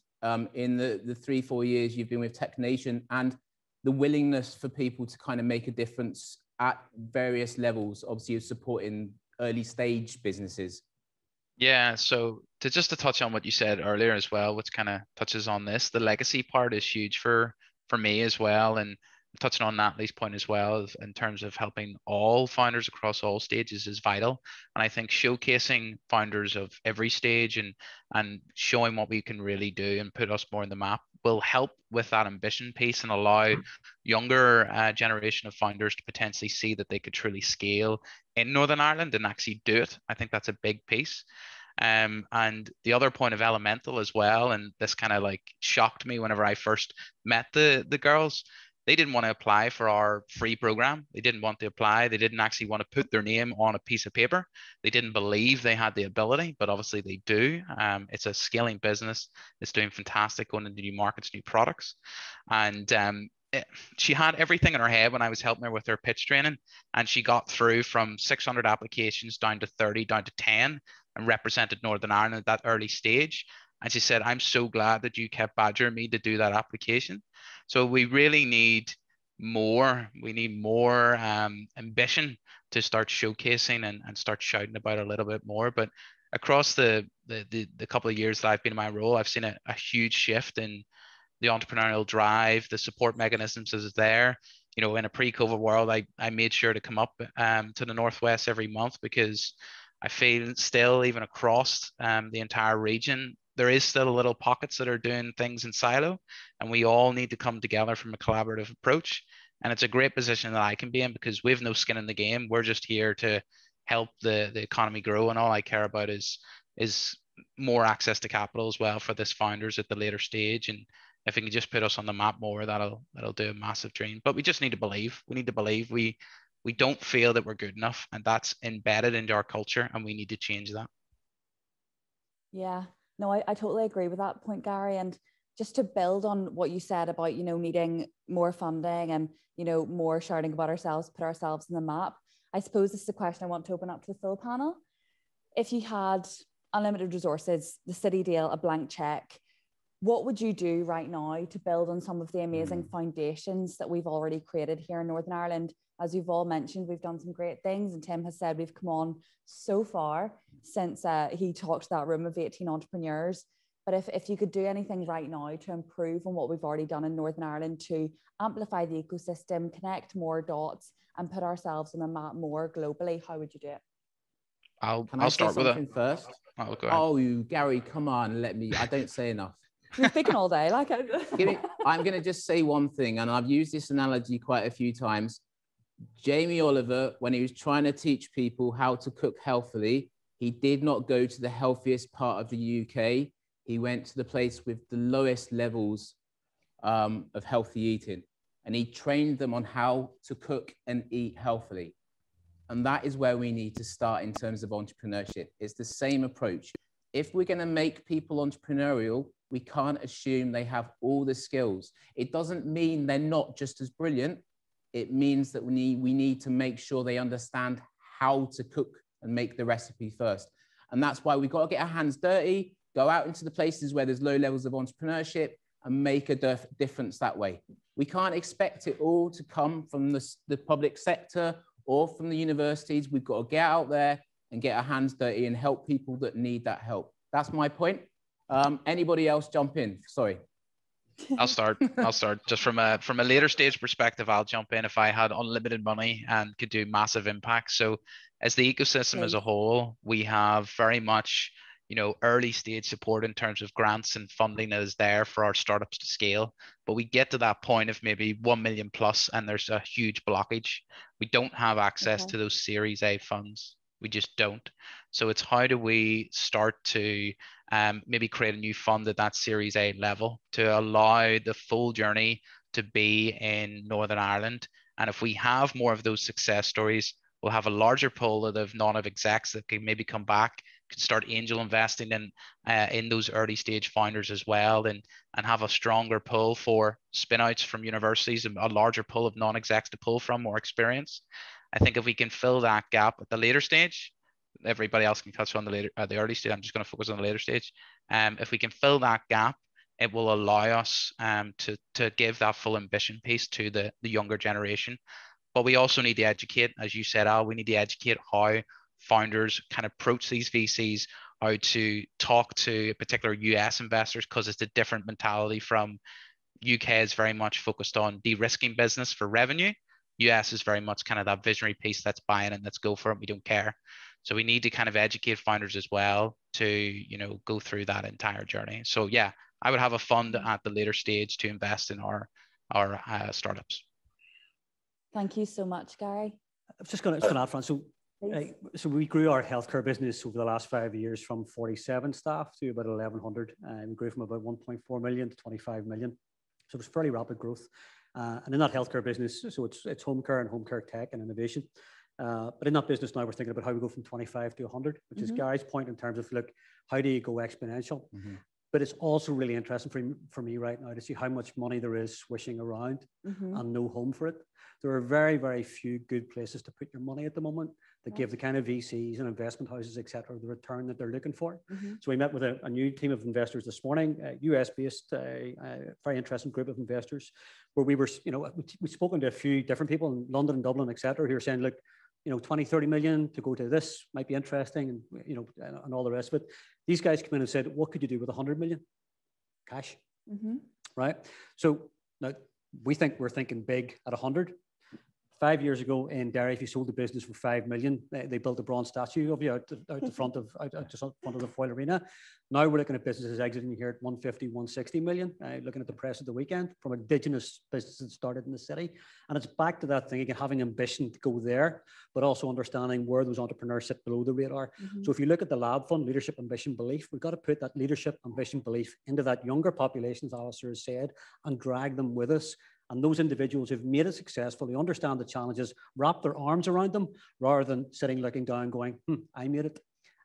in the 3-4 years you've been with Tech Nation, and the willingness for people to kind of make a difference at various levels, obviously of supporting early stage businesses? Yeah, so to touch on what you said earlier as well, which kind of touches on this, the legacy part is huge for me as well. And touching on Natalie's point as well, in terms of helping all founders across all stages is vital. And I think showcasing founders of every stage and showing what we can really do and put us more on the map will help with that ambition piece and allow younger generation of founders to potentially see that they could truly scale in Northern Ireland and actually do it. I think that's a big piece. And the other point of Elemental as well, and this kind of like shocked me whenever I first met the girls. They didn't want to apply for our free program. They didn't want to apply. They didn't actually want to put their name on a piece of paper. They didn't believe they had the ability, but obviously they do. It's a scaling business. It's doing fantastic, going into new markets, new products. And she had everything in her head when I was helping her with her pitch training. And she got through from 600 applications down to 30, down to 10, and represented Northern Ireland at that early stage. And she said, I'm so glad that you kept badgering me to do that application. So we really need more. We need more ambition to start showcasing and start shouting about it a little bit more. But across the couple of years that I've been in my role, I've seen a huge shift in the entrepreneurial drive. The support mechanisms is there. You know, in a pre-COVID world, I made sure to come up to the Northwest every month, because I feel still, even across the entire region, there is still little pockets that are doing things in silo, and we all need to come together from a collaborative approach. And it's a great position that I can be in, because we have no skin in the game. We're just here to help the economy grow, and all I care about is more access to capital as well for this founders at the later stage. And if it can just put us on the map more, that'll do a massive dream. But we just need to believe. We need to believe. We don't feel that we're good enough, and that's embedded into our culture, and we need to change that. Yeah. No, I totally agree with that point, Gary. And just to build on what you said about, you know, needing more funding and, you know, more shouting about ourselves, put ourselves on the map, I suppose this is a question I want to open up to the full panel. If you had unlimited resources, the city deal, a blank check, what would you do right now to build on some of the amazing foundations that we've already created here in Northern Ireland? As you've all mentioned, we've done some great things, and Tim has said we've come on so far since he talked to that room of 18 entrepreneurs. But if you could do anything right now to improve on what we've already done in Northern Ireland to amplify the ecosystem, connect more dots, and put ourselves on the map more globally, how would you do it? I'll start with it first. Oh, Gary, come on, let me. I don't say enough. You're speaking all day, like I'm going to just say one thing, and I've used this analogy quite a few times. Jamie Oliver, when he was trying to teach people how to cook healthily, he did not go to the healthiest part of the UK. He went to the place with the lowest levels of healthy eating, and he trained them on how to cook and eat healthily. And that is where we need to start in terms of entrepreneurship. It's the same approach. If we're going to make people entrepreneurial, we can't assume they have all the skills. It doesn't mean they're not just as brilliant. It means that we need to make sure they understand how to cook and make the recipe first. And that's why we've got to get our hands dirty, go out into the places where there's low levels of entrepreneurship, and make a difference that way. We can't expect it all to come from the public sector or from the universities. We've got to get out there and get our hands dirty and help people that need that help. That's my point. Anybody else jump in? Sorry. I'll start just from a later stage perspective. I'll jump in. If I had unlimited money and could do massive impact. So as the ecosystem as a whole, we have very much, you know, early stage support in terms of grants and funding that is there for our startups to scale. But we get to that point of maybe 1 million plus, and there's a huge blockage. We don't have access to those Series A funds. We just don't. So it's how do we start to maybe create a new fund at that Series A level to allow the full journey to be in Northern Ireland. And if we have more of those success stories, we'll have a larger pool of non-execs that can maybe come back, can start angel investing in those early stage founders as well, and have a stronger pull for spin-outs from universities and a larger pool of non-execs to pull from, more experience. I think if we can fill that gap at the later stage, everybody else can touch on the early stage. I'm just going to focus on the later stage. If we can fill that gap, it will allow us to give that full ambition piece to the younger generation. But we also need to educate, as you said, Al, we need to educate how founders can approach these VCs, how to talk to particular US investors, because it's a different mentality from UK is very much focused on de-risking business for revenue. US is very much kind of that visionary piece that's buying and let's go for it. We don't care. So we need to kind of educate founders as well to, you know, go through that entire journey. So yeah, I would have a fund at the later stage to invest in our startups. Thank you so much, Gary. I'm just going to add, Fran. So So we grew our healthcare business over the last 5 years from 47 staff to about 1,100. We grew from about 1.4 million to 25 million. So it was fairly rapid growth. And in that healthcare business, so it's home care and home care tech and innovation. But in that business now, we're thinking about how we go from 25 to 100, which is Gary's point in terms of, look, how do you go exponential? But it's also really interesting for me right now to see how much money there is swishing around and no home for it. There are very, very few good places to put your money at the moment that give the kind of VCs and investment houses, et cetera, the return that they're looking for. So we met with a new team of investors this morning, US-based, very interesting group of investors, where we were, we've spoken to a few different people in London and Dublin, et cetera, who are saying, look, 20, 30 million to go to this might be interesting, and and all the rest of it. These guys come in and said, what could you do with 100 million cash? Right? So now we're thinking big at 100. 5 years ago in Derry, if you sold the business for 5 million, they built a bronze statue of you out the front of the Foyle Arena. Now we're looking at businesses exiting here at 150, 160 million. Looking at the press of the weekend from indigenous businesses that started in the city, and it's back to that thing again, having ambition to go there, but also understanding where those entrepreneurs sit below the radar. So if you look at the Lab Fund, leadership, ambition, belief, we've got to put that leadership, ambition, belief into that younger population, as Alistair has said, and drag them with us. And those individuals who've made it successful, they understand the challenges, wrap their arms around them rather than sitting looking down going, I made it.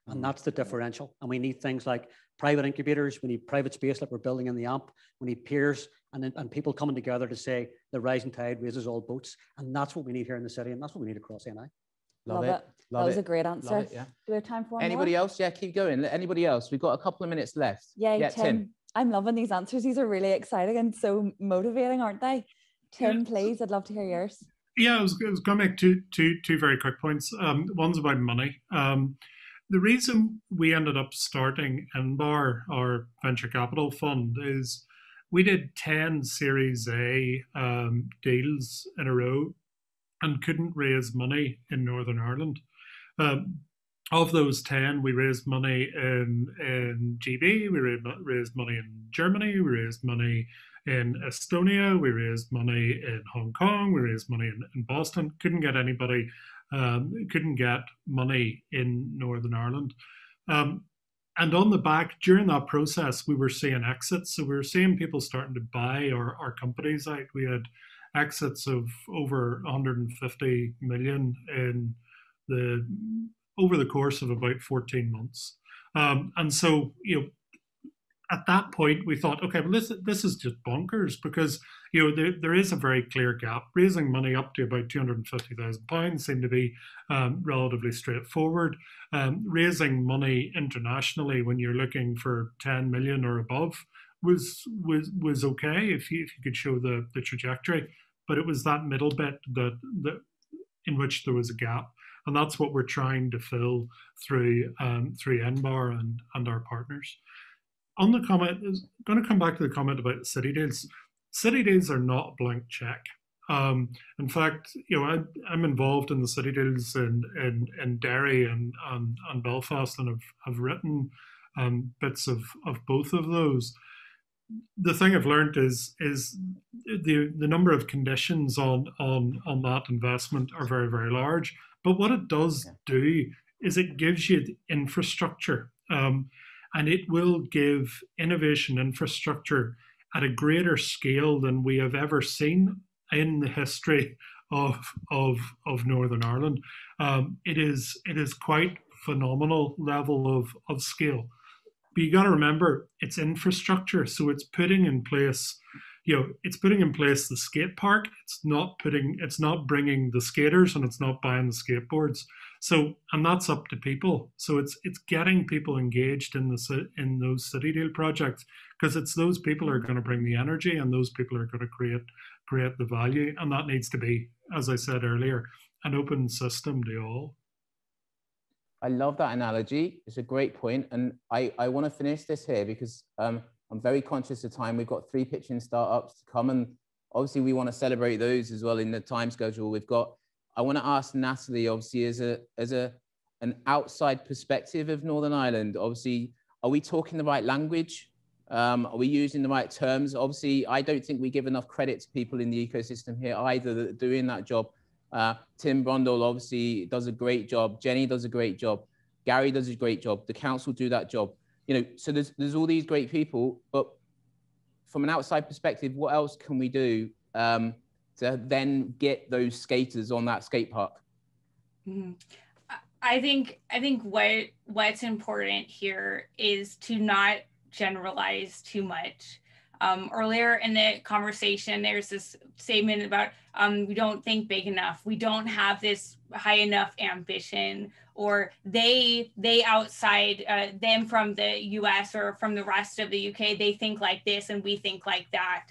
And that's the differential. And we need things like private incubators. We need private space like we're building in the AMP. We need peers and people coming together to say the rising tide raises all boats. And that's what we need here in the city. And that's what we need across NI. Love it. That was a great answer. It, yeah. Do we have time for one Anybody more? else? Yeah, keep going. Anybody else? We've got a couple of minutes left. Yeah, Tim. I'm loving these answers. These are really exciting and so motivating, aren't they? Tim, please, I'd love to hear yours. Yeah, I was going to make two very quick points. One's about money. The reason we ended up starting NBAR, our venture capital fund, is we did 10 Series A deals in a row and couldn't raise money in Northern Ireland. Of those 10, we raised money in GB, we raised money in Germany, we raised money in Estonia, we raised money in Hong Kong, we raised money in Boston. Couldn't get anybody, couldn't get money in Northern Ireland. And on the back, during that process, we were seeing exits. So we were seeing people starting to buy our companies out. We had exits of over 150 million over the course of about 14 months. And so, at that point, we thought, okay, well, this is just bonkers because, there is a very clear gap. Raising money up to about £250,000 seemed to be relatively straightforward. Raising money internationally when you're looking for 10 million or above was okay if you could show the trajectory, but it was that middle bit that in which there was a gap. And that's what we're trying to fill through NBAR and our partners. On the comment, I'm going to come back to the comment about city deals. City deals are not a blank check. In fact, I'm involved in the city deals in Derry and Belfast, and have written bits of both of those. The thing I've learned is the number of conditions on that investment are very, very large. But what it does do is it gives you the infrastructure. And it will give innovation infrastructure at a greater scale than we have ever seen in the history of Northern Ireland. It is quite phenomenal level of scale. But you got to remember, it's infrastructure, so it's putting in place. It's putting in place the skate park. It's not bringing the skaters, and it's not buying the skateboards. So, and that's up to people. So it's getting people engaged in those city deal projects, because it's those people who are going to bring the energy, and those people are going to create the value. And that needs to be, as I said earlier, an open system to all. I love that analogy. It's a great point. And I want to finish this here because I'm very conscious of time. We've got 3 pitching startups to come, and obviously we want to celebrate those as well in the time schedule we've got. I want to ask Natalie, obviously, as an outside perspective of Northern Ireland, obviously, are we talking the right language? Are we using the right terms? Obviously, I don't think we give enough credit to people in the ecosystem here either that are doing that job. Tim Brundle obviously does a great job. Jenny does a great job. Gary does a great job. The council do that job. You know, so there's all these great people, but from an outside perspective, what else can we do to then get those skaters on that skate park? Mm-hmm. I think what's important here is to not generalize too much. Earlier in the conversation, there's this statement about we don't think big enough. We don't have this high enough ambition, or they outside them from the US or from the rest of the UK, they think like this and we think like that.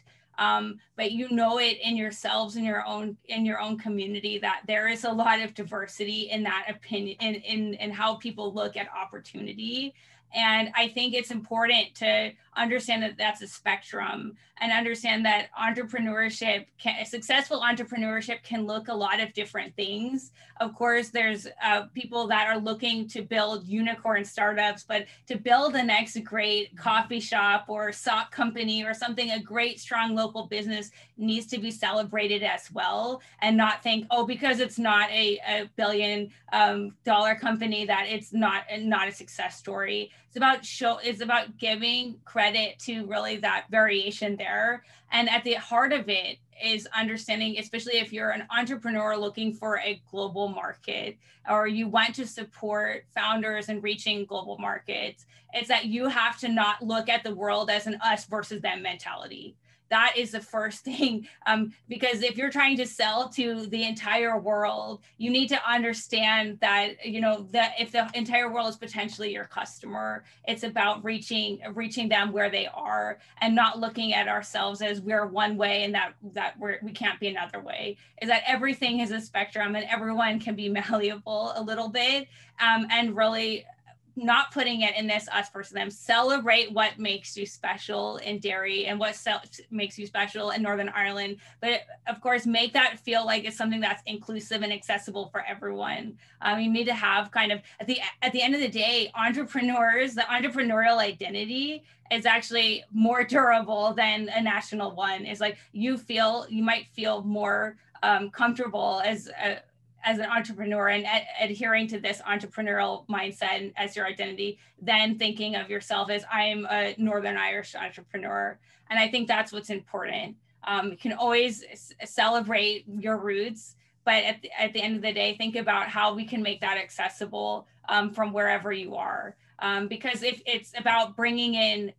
But you know it in yourselves, in your own community, that there is a lot of diversity in that opinion, in how people look at opportunity. And I think it's important to understand that that's a spectrum, and understand that entrepreneurship, successful entrepreneurship can look a lot of different things. Of course, there's people that are looking to build unicorn startups, but to build the next great coffee shop or sock company or something, a great, strong local business needs to be celebrated as well, and not think, oh, because it's not a $1 billion company, that it's not a success story. It's about giving credit to really that variation there. And at the heart of it is understanding, especially if you're an entrepreneur looking for a global market, or you want to support founders in reaching global markets, it's that you have to not look at the world as an us versus them mentality. That is the first thing, because if you're trying to sell to the entire world, you need to understand that, you know, that if the entire world is potentially your customer, it's about reaching them where they are, and not looking at ourselves as we're one way and that we can't be another way. Is that everything is a spectrum and everyone can be malleable a little bit, and really not putting it in this us versus them. Celebrate what makes you special in Derry and what makes you special in Northern Ireland, but of course make that feel like it's something that's inclusive and accessible for everyone. You need to have kind of, at the end of the day, entrepreneurs, the entrepreneurial identity is actually more durable than a national one. It's like you might feel more comfortable as an entrepreneur and adhering to this entrepreneurial mindset as your identity, than thinking of yourself as I'm a Northern Irish entrepreneur. And I think that's what's important. You can always celebrate your roots, but at the end of the day, think about how we can make that accessible from wherever you are. Because if it's about bringing in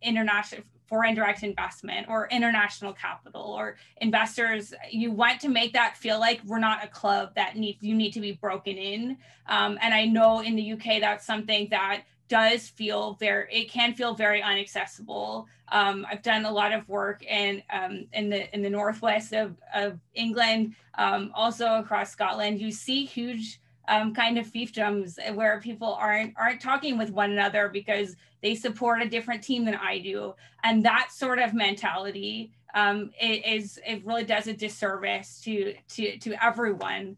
foreign direct investment or international capital or investors, you want to make that feel like we're not a club that you need to be broken in. And I know in the UK, that's something that does feel it can feel very inaccessible. I've done a lot of work in the northwest of England, also across Scotland. You see huge kind of fiefdoms where people aren't talking with one another because they support a different team than I do. And that sort of mentality, it really does a disservice to everyone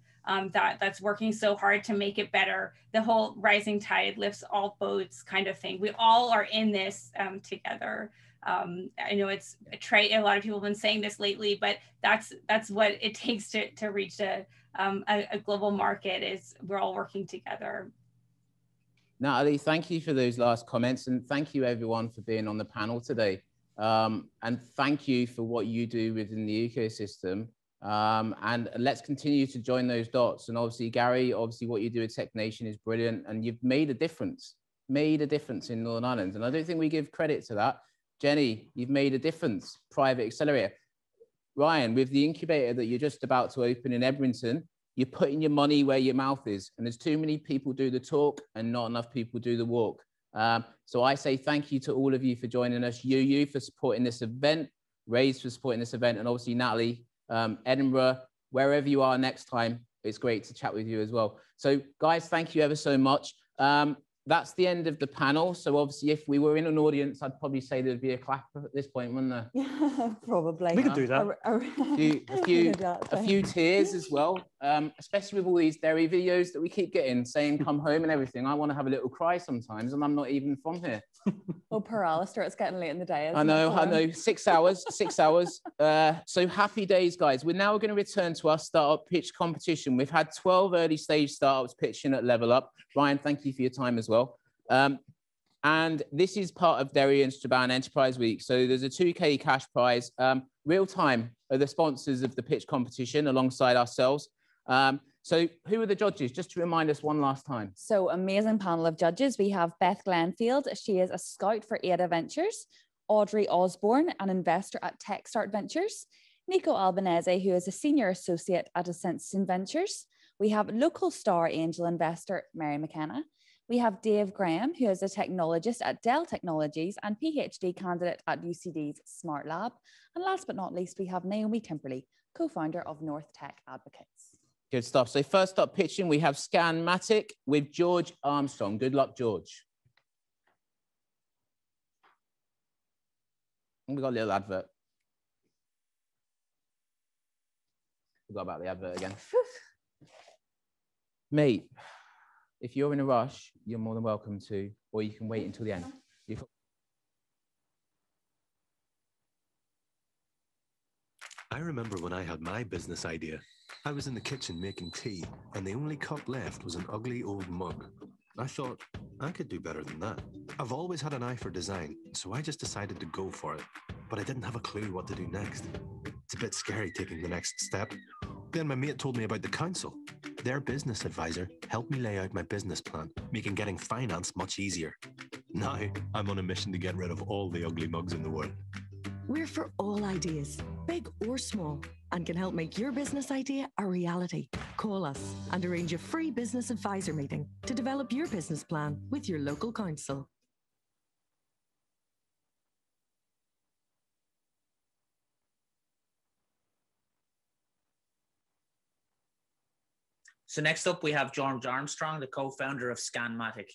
that's working so hard to make it better. The whole rising tide lifts all boats kind of thing. We all are in this together. I know it's a trait, a lot of people have been saying this lately, but that's what it takes to reach a global market, is we're all working together. Natalie, thank you for those last comments, and thank you everyone for being on the panel today. And thank you for what you do within the ecosystem. And let's continue to join those dots. And obviously, Gary, what you do at Tech Nation is brilliant, and you've made a difference in Northern Ireland. And I don't think we give credit to that. Jenny, you've made a difference, private accelerator. Ryan, with the incubator that you're just about to open in Edmonton, you're putting your money where your mouth is. And there's too many people do the talk and not enough people do the walk. So I say thank you to all of you for joining us, you for supporting this event, Raise for supporting this event, and obviously Natalie, Edinburgh, wherever you are next time, it's great to chat with you as well. So guys, thank you ever so much. that's the end of the panel. So obviously, if we were in an audience, I'd probably say there'd be a clap at this point, wouldn't there? Yeah, probably. We could do that. A few tears as well, especially with all these dairy videos that we keep getting saying come home and everything. I want to have a little cry sometimes, and I'm not even from here. Oh, poor Alistair, it's getting late in the day. I know. 6 hours, 6 hours. So happy days, guys. We're now going to return to our startup pitch competition. We've had 12 early stage startups pitching at LEVELUP. Ryan, thank you for your time as well. And this is part of Derry and Strabane Enterprise Week. So there's a 2K cash prize. Real Time are the sponsors of the pitch competition alongside ourselves. So who are the judges? Just to remind us one last time. So amazing panel of judges. We have Beth Glenfield. She is a scout for Ada Ventures. Audrey Osborne, an investor at TechStart Ventures. Nico Albanese, who is a senior associate at Ascension Ventures. We have local star angel investor Mary McKenna. We have Dave Graham, who is a technologist at Dell Technologies and PhD candidate at UCD's Smart Lab. And last but not least, we have Naomi Timperley, co-founder of North Tech Advocates. Good stuff. So first up pitching, we have Scanmatic with George Armstrong. Good luck, George. We got a little advert. Forgot about the advert again. Mate, if you're in a rush, you're more than welcome to, or you can wait until the end. I remember when I had my business idea. I was in the kitchen making tea, and the only cup left was an ugly old mug. I thought, I could do better than that. I've always had an eye for design, so I just decided to go for it. But I didn't have a clue what to do next. It's a bit scary taking the next step. Then my mate told me about the council. Their business advisor helped me lay out my business plan, making getting finance much easier. Now, I'm on a mission to get rid of all the ugly mugs in the world. We're for all ideas, big or small, and can help make your business idea a reality. Call us and arrange a free business advisor meeting to develop your business plan with your local council. So next up, we have George Armstrong, the co-founder of Scanmatic.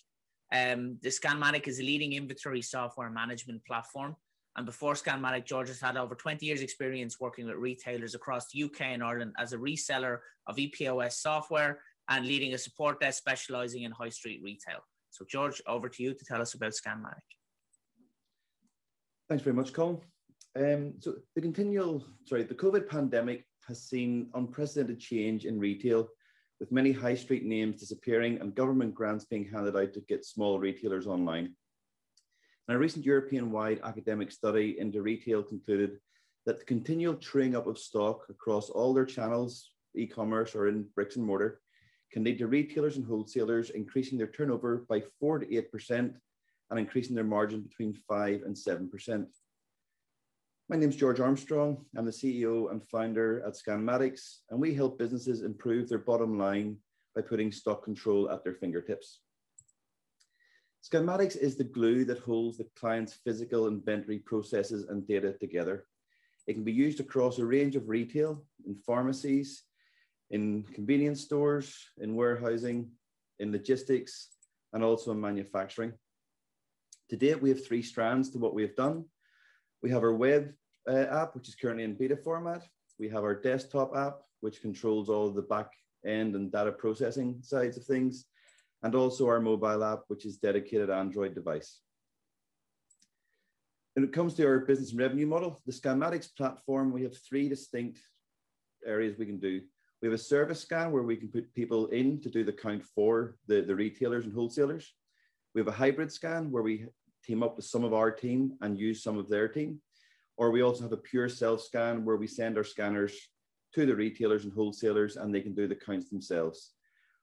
The Scanmatic is a leading inventory software management platform. And before Scanmatic, George has had over 20 years experience working with retailers across the UK and Ireland as a reseller of EPOS software and leading a support desk specializing in high street retail. So George, over to you to tell us about Scanmatic. Thanks very much, Colin. So the COVID pandemic has seen unprecedented change in retail, with many high street names disappearing and government grants being handed out to get small retailers online. And a recent European-wide academic study into retail concluded that the continual truing up of stock across all their channels, e-commerce or in bricks and mortar, can lead to retailers and wholesalers increasing their turnover by 4 to 8% and increasing their margin between 5 and 7%. My name is George Armstrong. I'm the CEO and founder at Scanmatics, and we help businesses improve their bottom line by putting stock control at their fingertips. Scanmatics is the glue that holds the client's physical inventory processes and data together. It can be used across a range of retail, in pharmacies, in convenience stores, in warehousing, in logistics, and also in manufacturing. To date, we have 3 strands to what we have done. We have our web app, which is currently in beta format. We have our desktop app, which controls all of the back end and data processing sides of things, and also our mobile app, which is dedicated Android device. When it comes to our business and revenue model, the Scanmatics platform, we have 3 distinct areas we can do. We have a service scan where we can put people in to do the count for the retailers and wholesalers. We have a hybrid scan where we team up with some of our team and use some of their team. Or we also have a pure self-scan where we send our scanners to the retailers and wholesalers and they can do the counts themselves.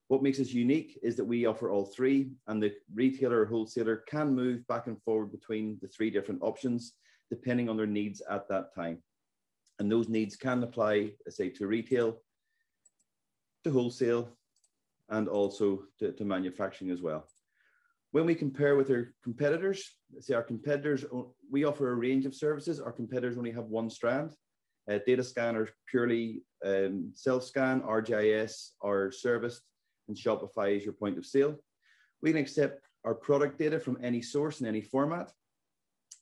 What makes us unique is that we offer all 3, and the retailer or wholesaler can move back and forward between the 3 different options depending on their needs at that time. And those needs can apply, say, to retail, to wholesale, and also to manufacturing as well. When we compare with our competitors, say our competitors, we offer a range of services. Our competitors only have 1 strand. Data scan are purely self-scan, RGIS are serviced, and Shopify is your point of sale. We can accept our product data from any source in any format.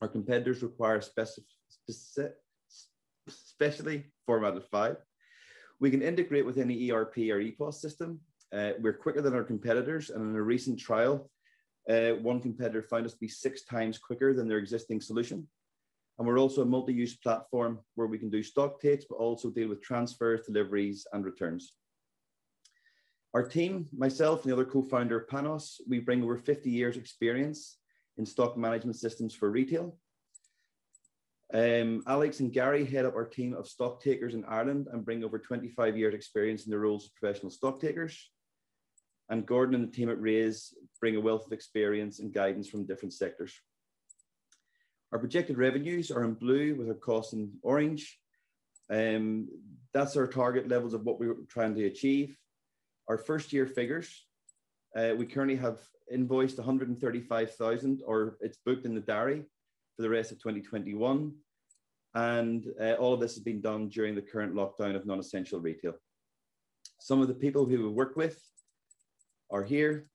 Our competitors require specially formatted file. We can integrate with any ERP or EPOS system. We're quicker than our competitors, and in a recent trial, one competitor found us to be 6 times quicker than their existing solution. And we're also a multi-use platform where we can do stock takes, but also deal with transfers, deliveries, and returns. Our team, myself and the other co-founder, Panos, we bring over 50 years experience in stock management systems for retail. Alex and Gary head up our team of stock takers in Ireland and bring over 25 years experience in the roles of professional stock takers. And Gordon and the team at Raise bring a wealth of experience and guidance from different sectors. Our projected revenues are in blue with our costs in orange. That's our target levels of what we're trying to achieve. Our first year figures, we currently have invoiced 135,000, or it's booked in the diary for the rest of 2021. And all of this has been done during the current lockdown of non-essential retail. Some of the people who we work with are here.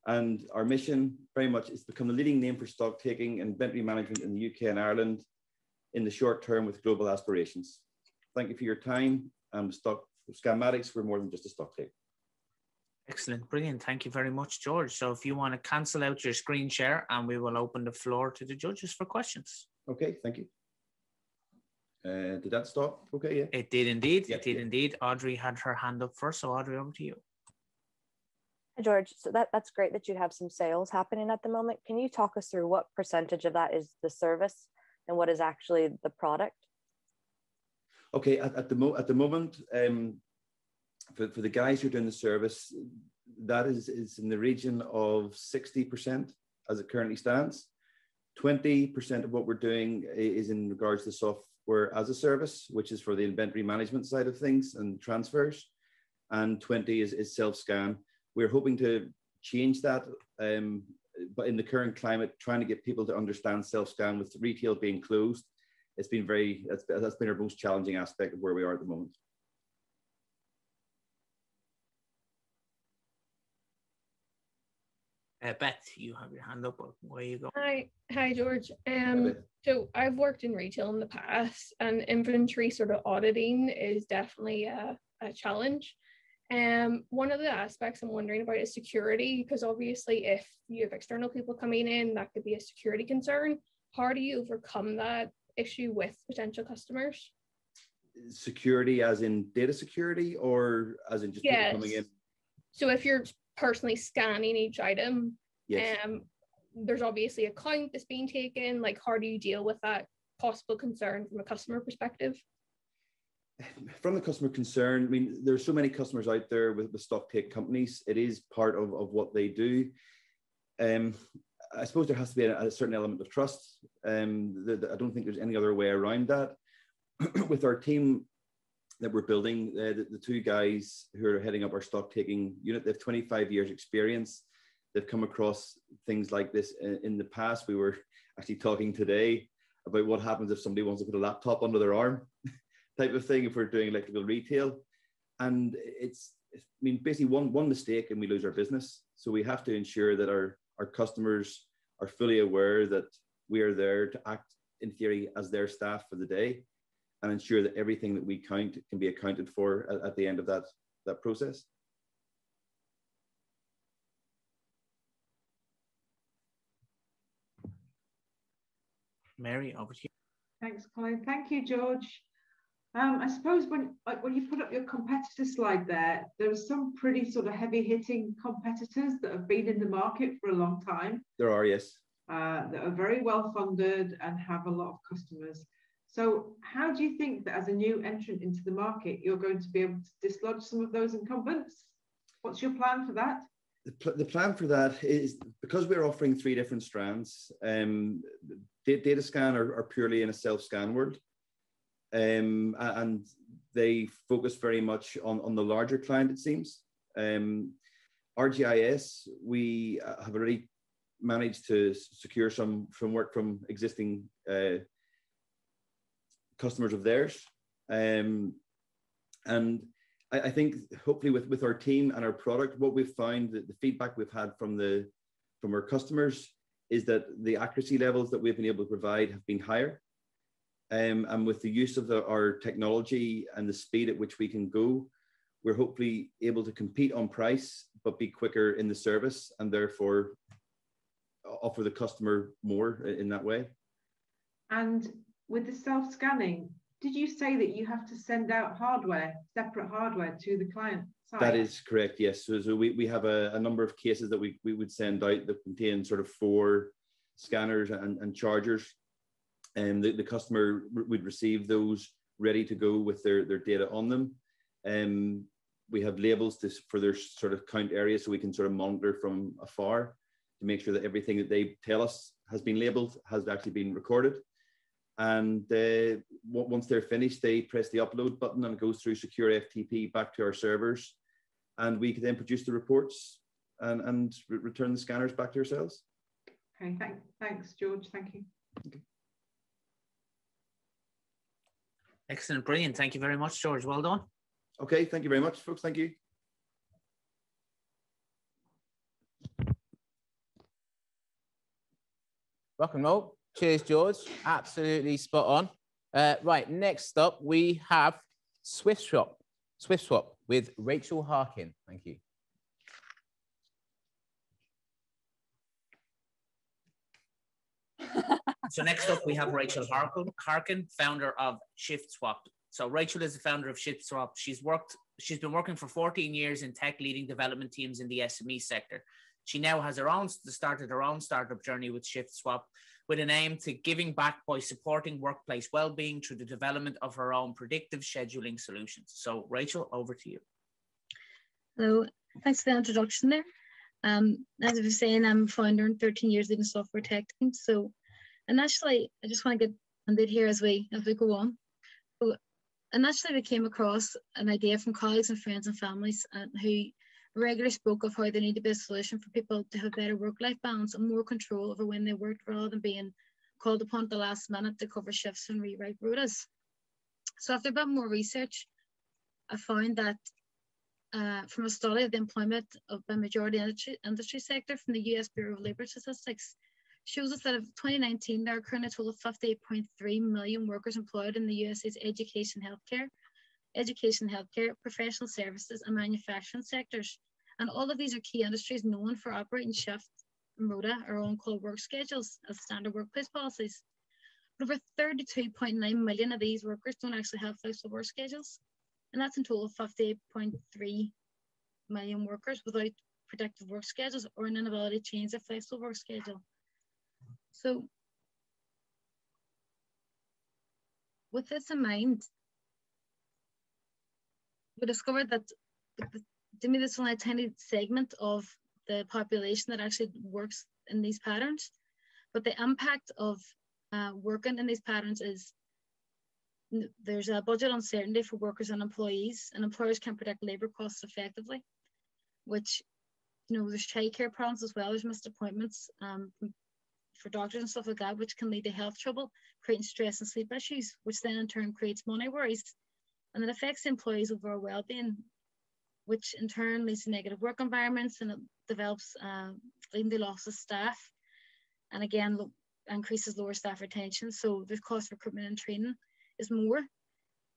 And our mission very much is to become the leading name for stock taking and inventory management in the UK and Ireland in the short term with global aspirations. Thank you for your time. Scanmatics, we're more than just a stock take. Excellent, brilliant. Thank you very much, George. So if you want to cancel out your screen share, and we will open the floor to the judges for questions. Okay, thank you. Did that stop? Okay, yeah. It did indeed. Yeah, it did indeed. Audrey had her hand up first, so Audrey, over to you. Hi, George. So that's great that you have some sales happening at the moment. Can you talk us through what percentage of that is the service and what is actually the product? Okay, at the moment, for the guys who are doing the service, that is in the region of 60% as it currently stands. 20% of what we're doing is in regards to software as a service, which is for the inventory management side of things and transfers, and 20 is self-scan. We're hoping to change that, but in the current climate, trying to get people to understand self-scan with retail being closed, that's been our most challenging aspect of where we are at the moment. Beth, you have your hand up. Where you go? Hi, George. So I've worked in retail in the past, and inventory sort of auditing is definitely a challenge. One of the aspects I'm wondering about is security, because obviously if you have external people coming in, that could be a security concern. How do you overcome that issue with potential customers? Security as in data security, or as in just people coming in? So if you're personally scanning each item, yes. There's obviously a count that's being taken. Like, how do you deal with that possible concern from a customer perspective? From the customer concern, I mean, there's so many customers out there with stock take companies. It is part of what they do. I suppose there has to be a certain element of trust. I don't think there's any other way around that. With our team that we're building, the two guys who are heading up our stock taking unit, they have 25 years experience. They've come across things like this in the past. We were actually talking today about what happens if somebody wants to put a laptop under their arm type of thing if we're doing electrical retail. And I mean, basically one mistake and we lose our business. So we have to ensure that our customers are fully aware that we are there to act in theory as their staff for the day, and ensure that everything that we count can be accounted for at the end of that process. Mary, over to you. Thanks, Colin. Thank you, George. I suppose when you put up your competitor slide there are some pretty sort of heavy-hitting competitors that have been in the market for a long time. There are, yes. That are very well funded and have a lot of customers. So how do you think that as a new entrant into the market, you're going to be able to dislodge some of those incumbents? What's your plan for that? The plan for that is, because we're offering 3 different strands, data scan are purely in a self-scan world. And they focus very much on the larger client, it seems. RGIS, we have already managed to secure some work from existing customers of theirs. And I think hopefully with our team and our product, what we've found, that the feedback we've had from the our customers is that the accuracy levels that we've been able to provide have been higher. And with the use of our technology and the speed at which we can go, we're hopefully able to compete on price, but be quicker in the service and therefore offer the customer more in that way. And with the self-scanning, did you say that you have to send out hardware, separate hardware to the client side? That is correct, yes. So we have a number of cases that we would send out that contain sort of 4 scanners and chargers. And the customer would receive those ready to go with their data on them. We have labels for their sort of count areas so we can sort of monitor from afar to make sure that everything that they tell us has been labeled, has actually been recorded. And once they're finished, they press the upload button and it goes through secure FTP back to our servers. And we can then produce the reports and return the scanners back to yourselves. Okay, thanks, George. Thank you. Okay. Excellent, brilliant. Thank you very much, George. Well done. Okay, thank you very much, folks. Thank you. Rock and roll. Cheers, George. Absolutely spot on. Right, next up, we have Swift Swap with Rachel Harkin. Thank you. So next up, we have Rachel Harkin, founder of ShiftSwap. So Rachel is the founder of ShiftSwap. She's been working for 14 years in tech, leading development teams in the SME sector. She now has started her own startup journey with ShiftSwap, with an aim to giving back by supporting workplace well-being through the development of her own predictive scheduling solutions. So Rachel, over to you. Hello, thanks for the introduction there. As I was saying, I'm a founder and 13 years leading software tech team. So initially, I just want to get ended here as we go on. So initially, we came across an idea from colleagues and friends and families who regularly spoke of how there needed to be a solution for people to have better work-life balance and more control over when they worked rather than being called upon at the last minute to cover shifts and rewrite rotas. So after a bit more research, I found that from a study of the employment of the majority industry sector from the US Bureau of Labor Statistics, shows us that in 2019, there are currently a total of 58.3 million workers employed in the USA's education, healthcare, professional services, and manufacturing sectors. And all of these are key industries known for operating shift, rota, or on-call work schedules as standard workplace policies. But over 32.9 million of these workers don't actually have flexible work schedules. And that's in total 58.3 million workers without predictive work schedules or an inability to change their flexible work schedule. So with this in mind, we discovered that to me, this is only a tiny segment of the population that actually works in these patterns. But the impact of working in these patterns is there's a budget uncertainty for workers and employees, and employers can predict labor costs effectively, which, you know, there's childcare problems as well. There's missed appointments for doctors and stuff like that, which can lead to health trouble, creating stress and sleep issues, which then in turn creates money worries. And it affects the employees' overall well-being, which in turn leads to negative work environments, and it develops leading to loss of staff, and again increases lower staff retention. So the cost of recruitment and training is more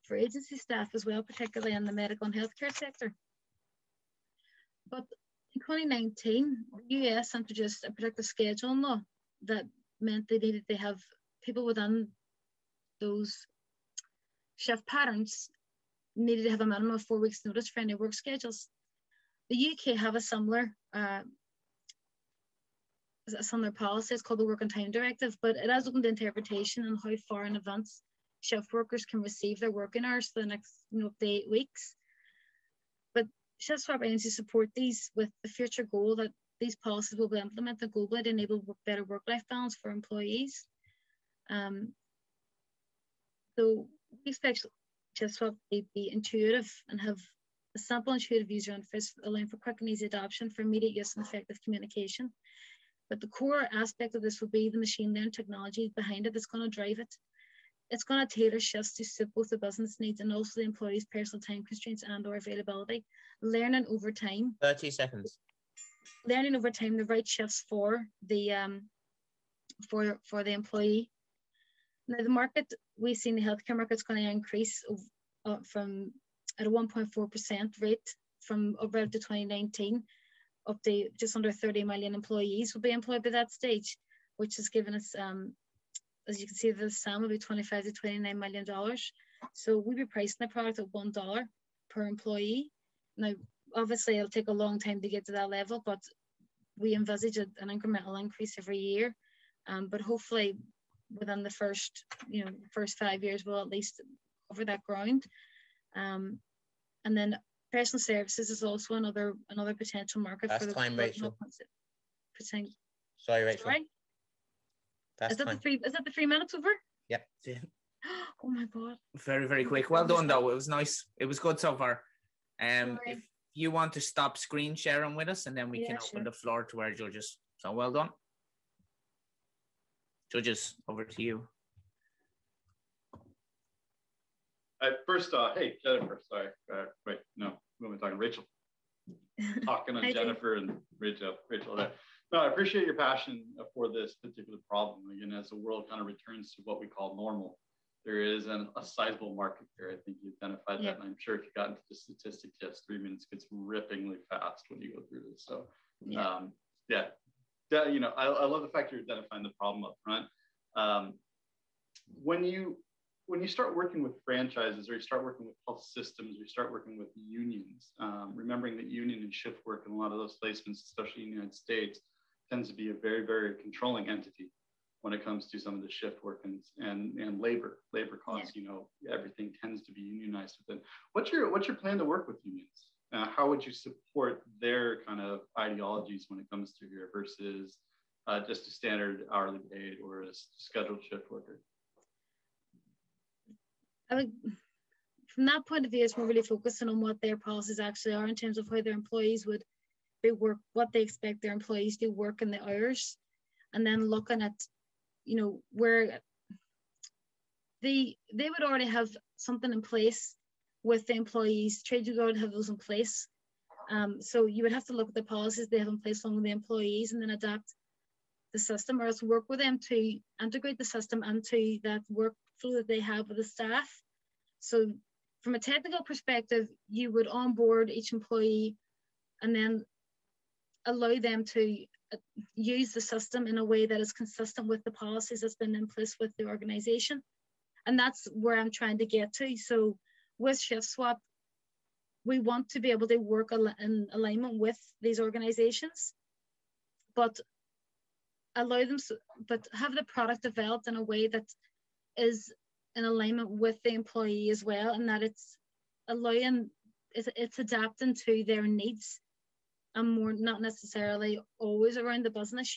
for agency staff as well, particularly in the medical and healthcare sector. But in 2019, the US introduced a predictive scheduling law that meant they needed to have people within those shift patterns needed to have a minimum of 4 weeks notice for any work schedules. The UK have a similar policy. It's called the Working Time Directive, but it has open to interpretation on how far in advance shift workers can receive their working hours for the next up to 8 weeks. But ShiftSwap aims to support these with the future goal that these policies will be implemented globally to enable better work-life balance for employees. So we expect ShiftSwap to be intuitive and have a simple, intuitive user interface, allowing for quick and easy adoption for immediate use and effective communication. But the core aspect of this will be the machine learning technology behind it that's going to drive it. It's going to tailor shifts to suit both the business needs and also the employee's personal time constraints and or availability. Learning over time. 30 seconds. learning over time the right shifts for the employee. Now the market, we've seen the healthcare market's going to increase from at a 1.4% rate from about to 2019 up to just under 30 million employees will be employed by that stage, which has given us, as you can see, the SAM will be $25 to $29 million. So we'll be pricing the product at $1 per employee. Now, obviously, it'll take a long time to get to that level, but we envisage an incremental increase every year. But hopefully, within the first 5 years, we'll at least cover that ground. And then professional services is also another potential market. That's for the time, Rachel. Sorry, Rachel. Sorry? That's is that time. the 3 minutes over? Yep. Oh my God. Very, very quick. Well done, though. It was nice. It was good so far. If you want to stop screen sharing with us, and then we can open the floor to our judges. So well done. Judges, over to you. First, hey, Jennifer, sorry. Wait, no, who am I talking? Rachel. Talking on Jennifer and Rachel there. No, I appreciate your passion for this particular problem. Again, as the world kind of returns to what we call normal, there is a sizable market there. I think you identified that, and I'm sure if you got into the statistics, yes, 3 minutes gets rippingly fast when you go through this. So, I love the fact you're identifying the problem up front. When you start working with franchises, or you start working with health systems, or you start working with unions, remembering that union and shift work in a lot of those placements, especially in the United States, tends to be a very, very controlling entity when it comes to some of the shift work and labor costs. Everything tends to be unionized within. What's your plan to work with unions? How would you support their kind of ideologies when it comes to here versus just a standard hourly paid or a scheduled shift worker? I would, from that point of view, it's more really focusing on what their policies actually are in terms of how their employees would work, what they expect their employees to work in the hours, and then looking at, where they would already have something in place with the employees. Trade unions would have those in place. So you would have to look at the policies they have in place along with the employees, and then adapt the system, or else work with them to integrate the system into that workflow that they have with the staff. So from a technical perspective, you would onboard each employee and then allow them to use the system in a way that is consistent with the policies that's been in place with the organization. And that's where I'm trying to get to. So with Shift Swap, we want to be able to work in alignment with these organizations, but allow them, but have the product developed in a way that is in alignment with the employee as well, and that it's allowing, it's adapting to their needs, and more not necessarily always around the business,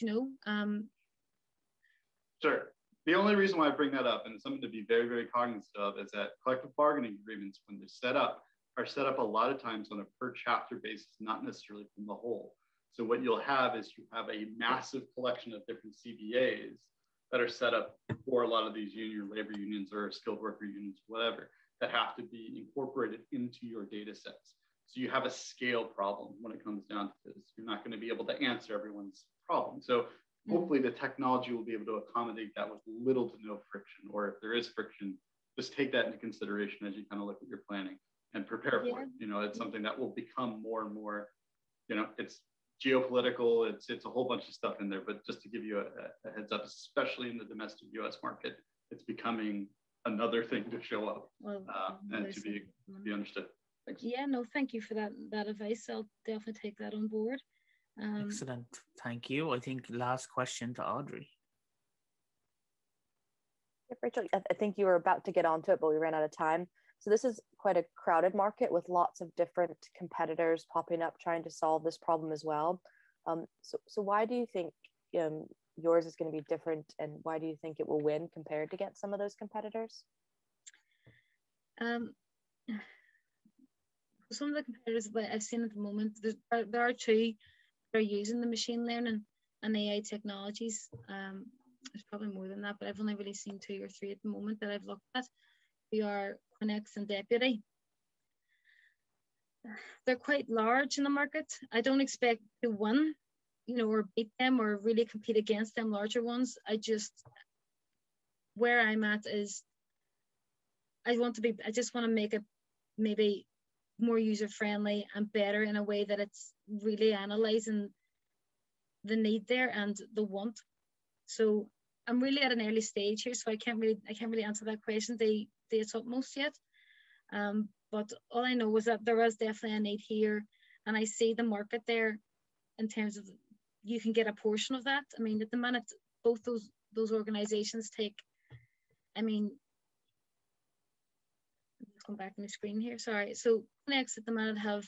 Sure. The only reason why I bring that up, and it's something to be very, very cognizant of, is that collective bargaining agreements, when they're set up, are set up a lot of times on a per chapter basis, not necessarily from the whole. So what you'll have is you have a massive collection of different CBAs that are set up for a lot of these labor unions or skilled worker unions, whatever, that have to be incorporated into your data sets. So you have a scale problem when it comes down to this. You're not going to be able to answer everyone's problem. So hopefully the technology will be able to accommodate that with little to no friction, or if there is friction, just take that into consideration as you kind of look at your planning and prepare for it. It's something that will become more and more, it's geopolitical, it's a whole bunch of stuff in there, but just to give you a heads up, especially in the domestic US market, it's becoming another thing to show up and to be understood. Thanks. Yeah, no, thank you for that advice. I'll definitely take that on board. Excellent, thank you. I think last question to Audrey. Rachel, I think you were about to get onto it, but we ran out of time. So this is quite a crowded market with lots of different competitors popping up trying to solve this problem as well. So why do you think yours is going to be different, and why do you think it will win compared to against some of those competitors? Some of the competitors that I've seen at the moment, there are two that are using the machine learning and AI technologies. There's probably more than that, but I've only really seen 2 or 3 at the moment that I've looked at. We are Connex and Deputy. They're quite large in the market. I don't expect to win, you know, or beat them or really compete against them larger ones. Where I'm at is I just want to make it maybe more user friendly and better in a way that it's really analyzing the need there and the want. So I'm really at an early stage here, so I can't really answer that question to its utmost yet. But all I know is that there is definitely a need here, and I see the market there in terms of you can get a portion of that. I mean, at the minute, both those organizations take, I mean, let's come back on the screen here, sorry. So Next at the minute have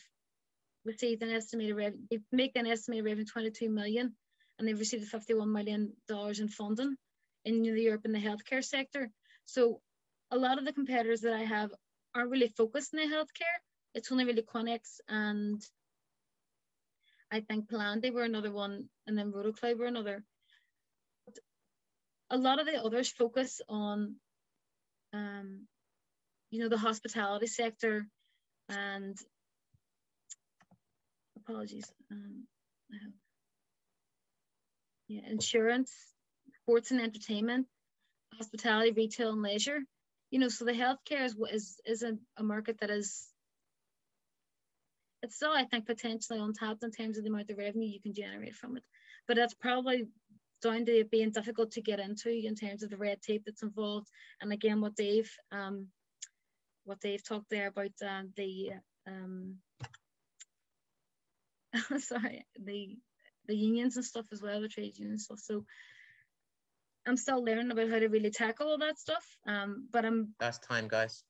received an estimated revenue, they make an estimated revenue 22 million, and they've received $51 million in funding in Europe in the healthcare sector. So a lot of the competitors that I have aren't really focused in the healthcare. It's only really Connex and I think Plandy were another one, and then Rotocloud were another. But a lot of the others focus on, you know, the hospitality sector and, apologies, insurance, sports and entertainment, hospitality, retail and leisure. You know, so the healthcare is a market that is, it's still, I think, potentially untapped in terms of the amount of revenue you can generate from it. But that's probably down to it being difficult to get into in terms of the red tape that's involved. And again, what Dave talked there about sorry, the unions and stuff as well, the trade unions and stuff. So I'm still learning about how to really tackle all that stuff. But that's time, guys.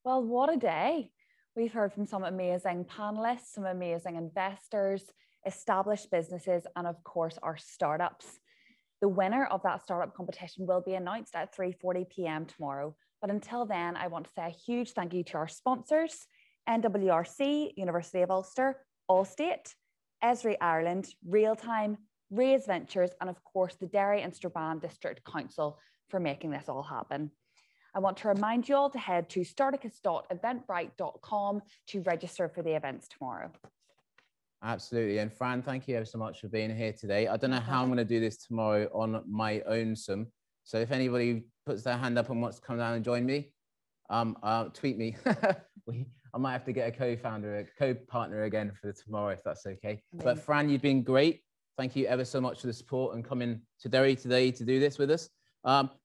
Well, what a day. We've heard from some amazing panelists, some amazing investors, established businesses, and of course, our startups. The winner of that startup competition will be announced at 3:40 p.m. tomorrow. But until then, I want to say a huge thank you to our sponsors, NWRC, University of Ulster, Allstate, Esri Ireland, Realtime, Raise Ventures, and of course, the Derry and Strabane District Council for making this all happen. I want to remind you all to head to starticus.eventbrite.com to register for the events tomorrow. Absolutely. And Fran, thank you ever so much for being here today. I don't know how I'm going to do this tomorrow on my own. So if anybody puts their hand up and wants to come down and join me, tweet me. I might have to get a co-partner again for tomorrow, if that's okay. But Fran, you've been great. Thank you ever so much for the support and coming to Derry today to do this with us.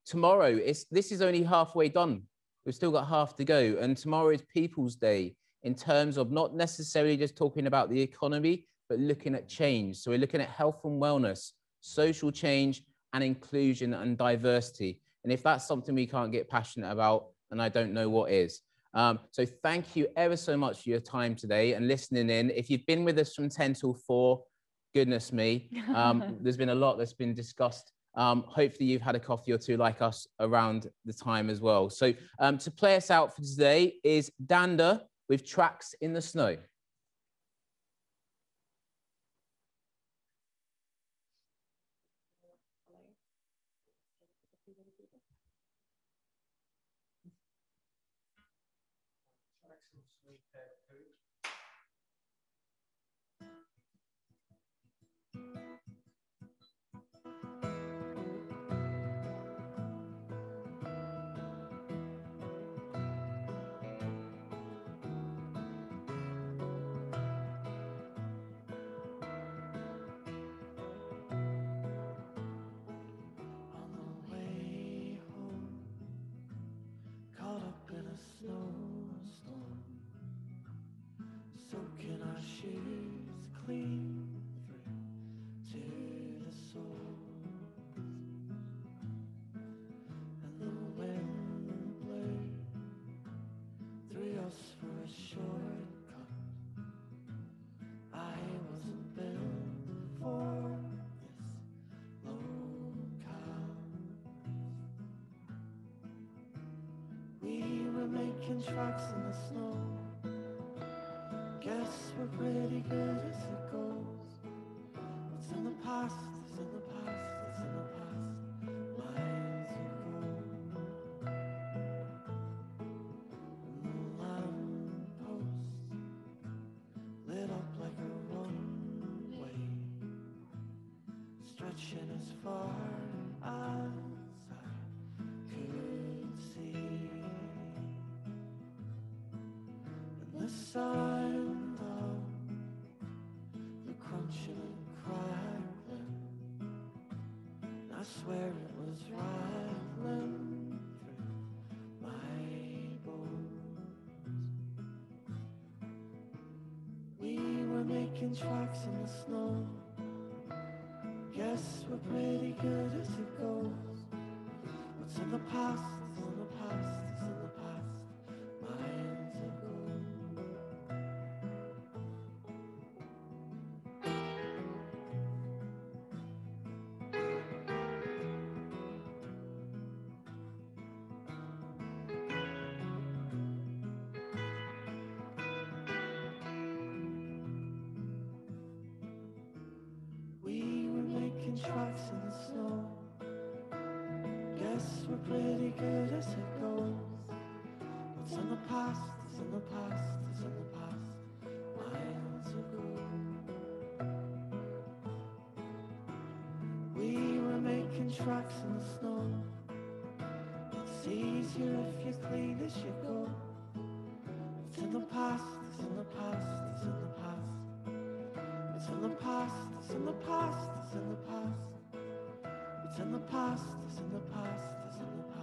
Tomorrow, this is only halfway done. We've still got half to go. And tomorrow is People's Day in terms of not necessarily just talking about the economy, but looking at change. So we're looking at health and wellness, social change and inclusion and diversity. And if that's something we can't get passionate about, then I don't know what is. So thank you ever so much for your time today and listening in. If you've been with us from 10 till 4, goodness me, there's been a lot that's been discussed. Hopefully you've had a coffee or two like us around the time as well. So to play us out for today is Danda with Tracks in the Snow. Snowstorm, soaking our shoes clean through to the soles, and the wind blew through us for a shortcut. I wasn't built for this locale. We were making tracks in the snow. Guess we're pretty good as it goes. What's in the past is in the past, is in the past. Miles ago, and the lamppost stretching as far as I could see. And the sound of the crunching and crackling, I swear it was rattling through my bones. We were making tracks in the snow. Guess we're pretty good as it goes. What's in the past is in the past is in the past, miles ago. We were making tracks in the snow. Guess we're pretty good as it goes. What's in the past is in the past is in the past, miles ago. We were making tracks in the snow. It's easier if you clean as you go. What's in the past is in the past is in the past. What's in the past is in the past is in the past. What's in the past is in the past is in the past.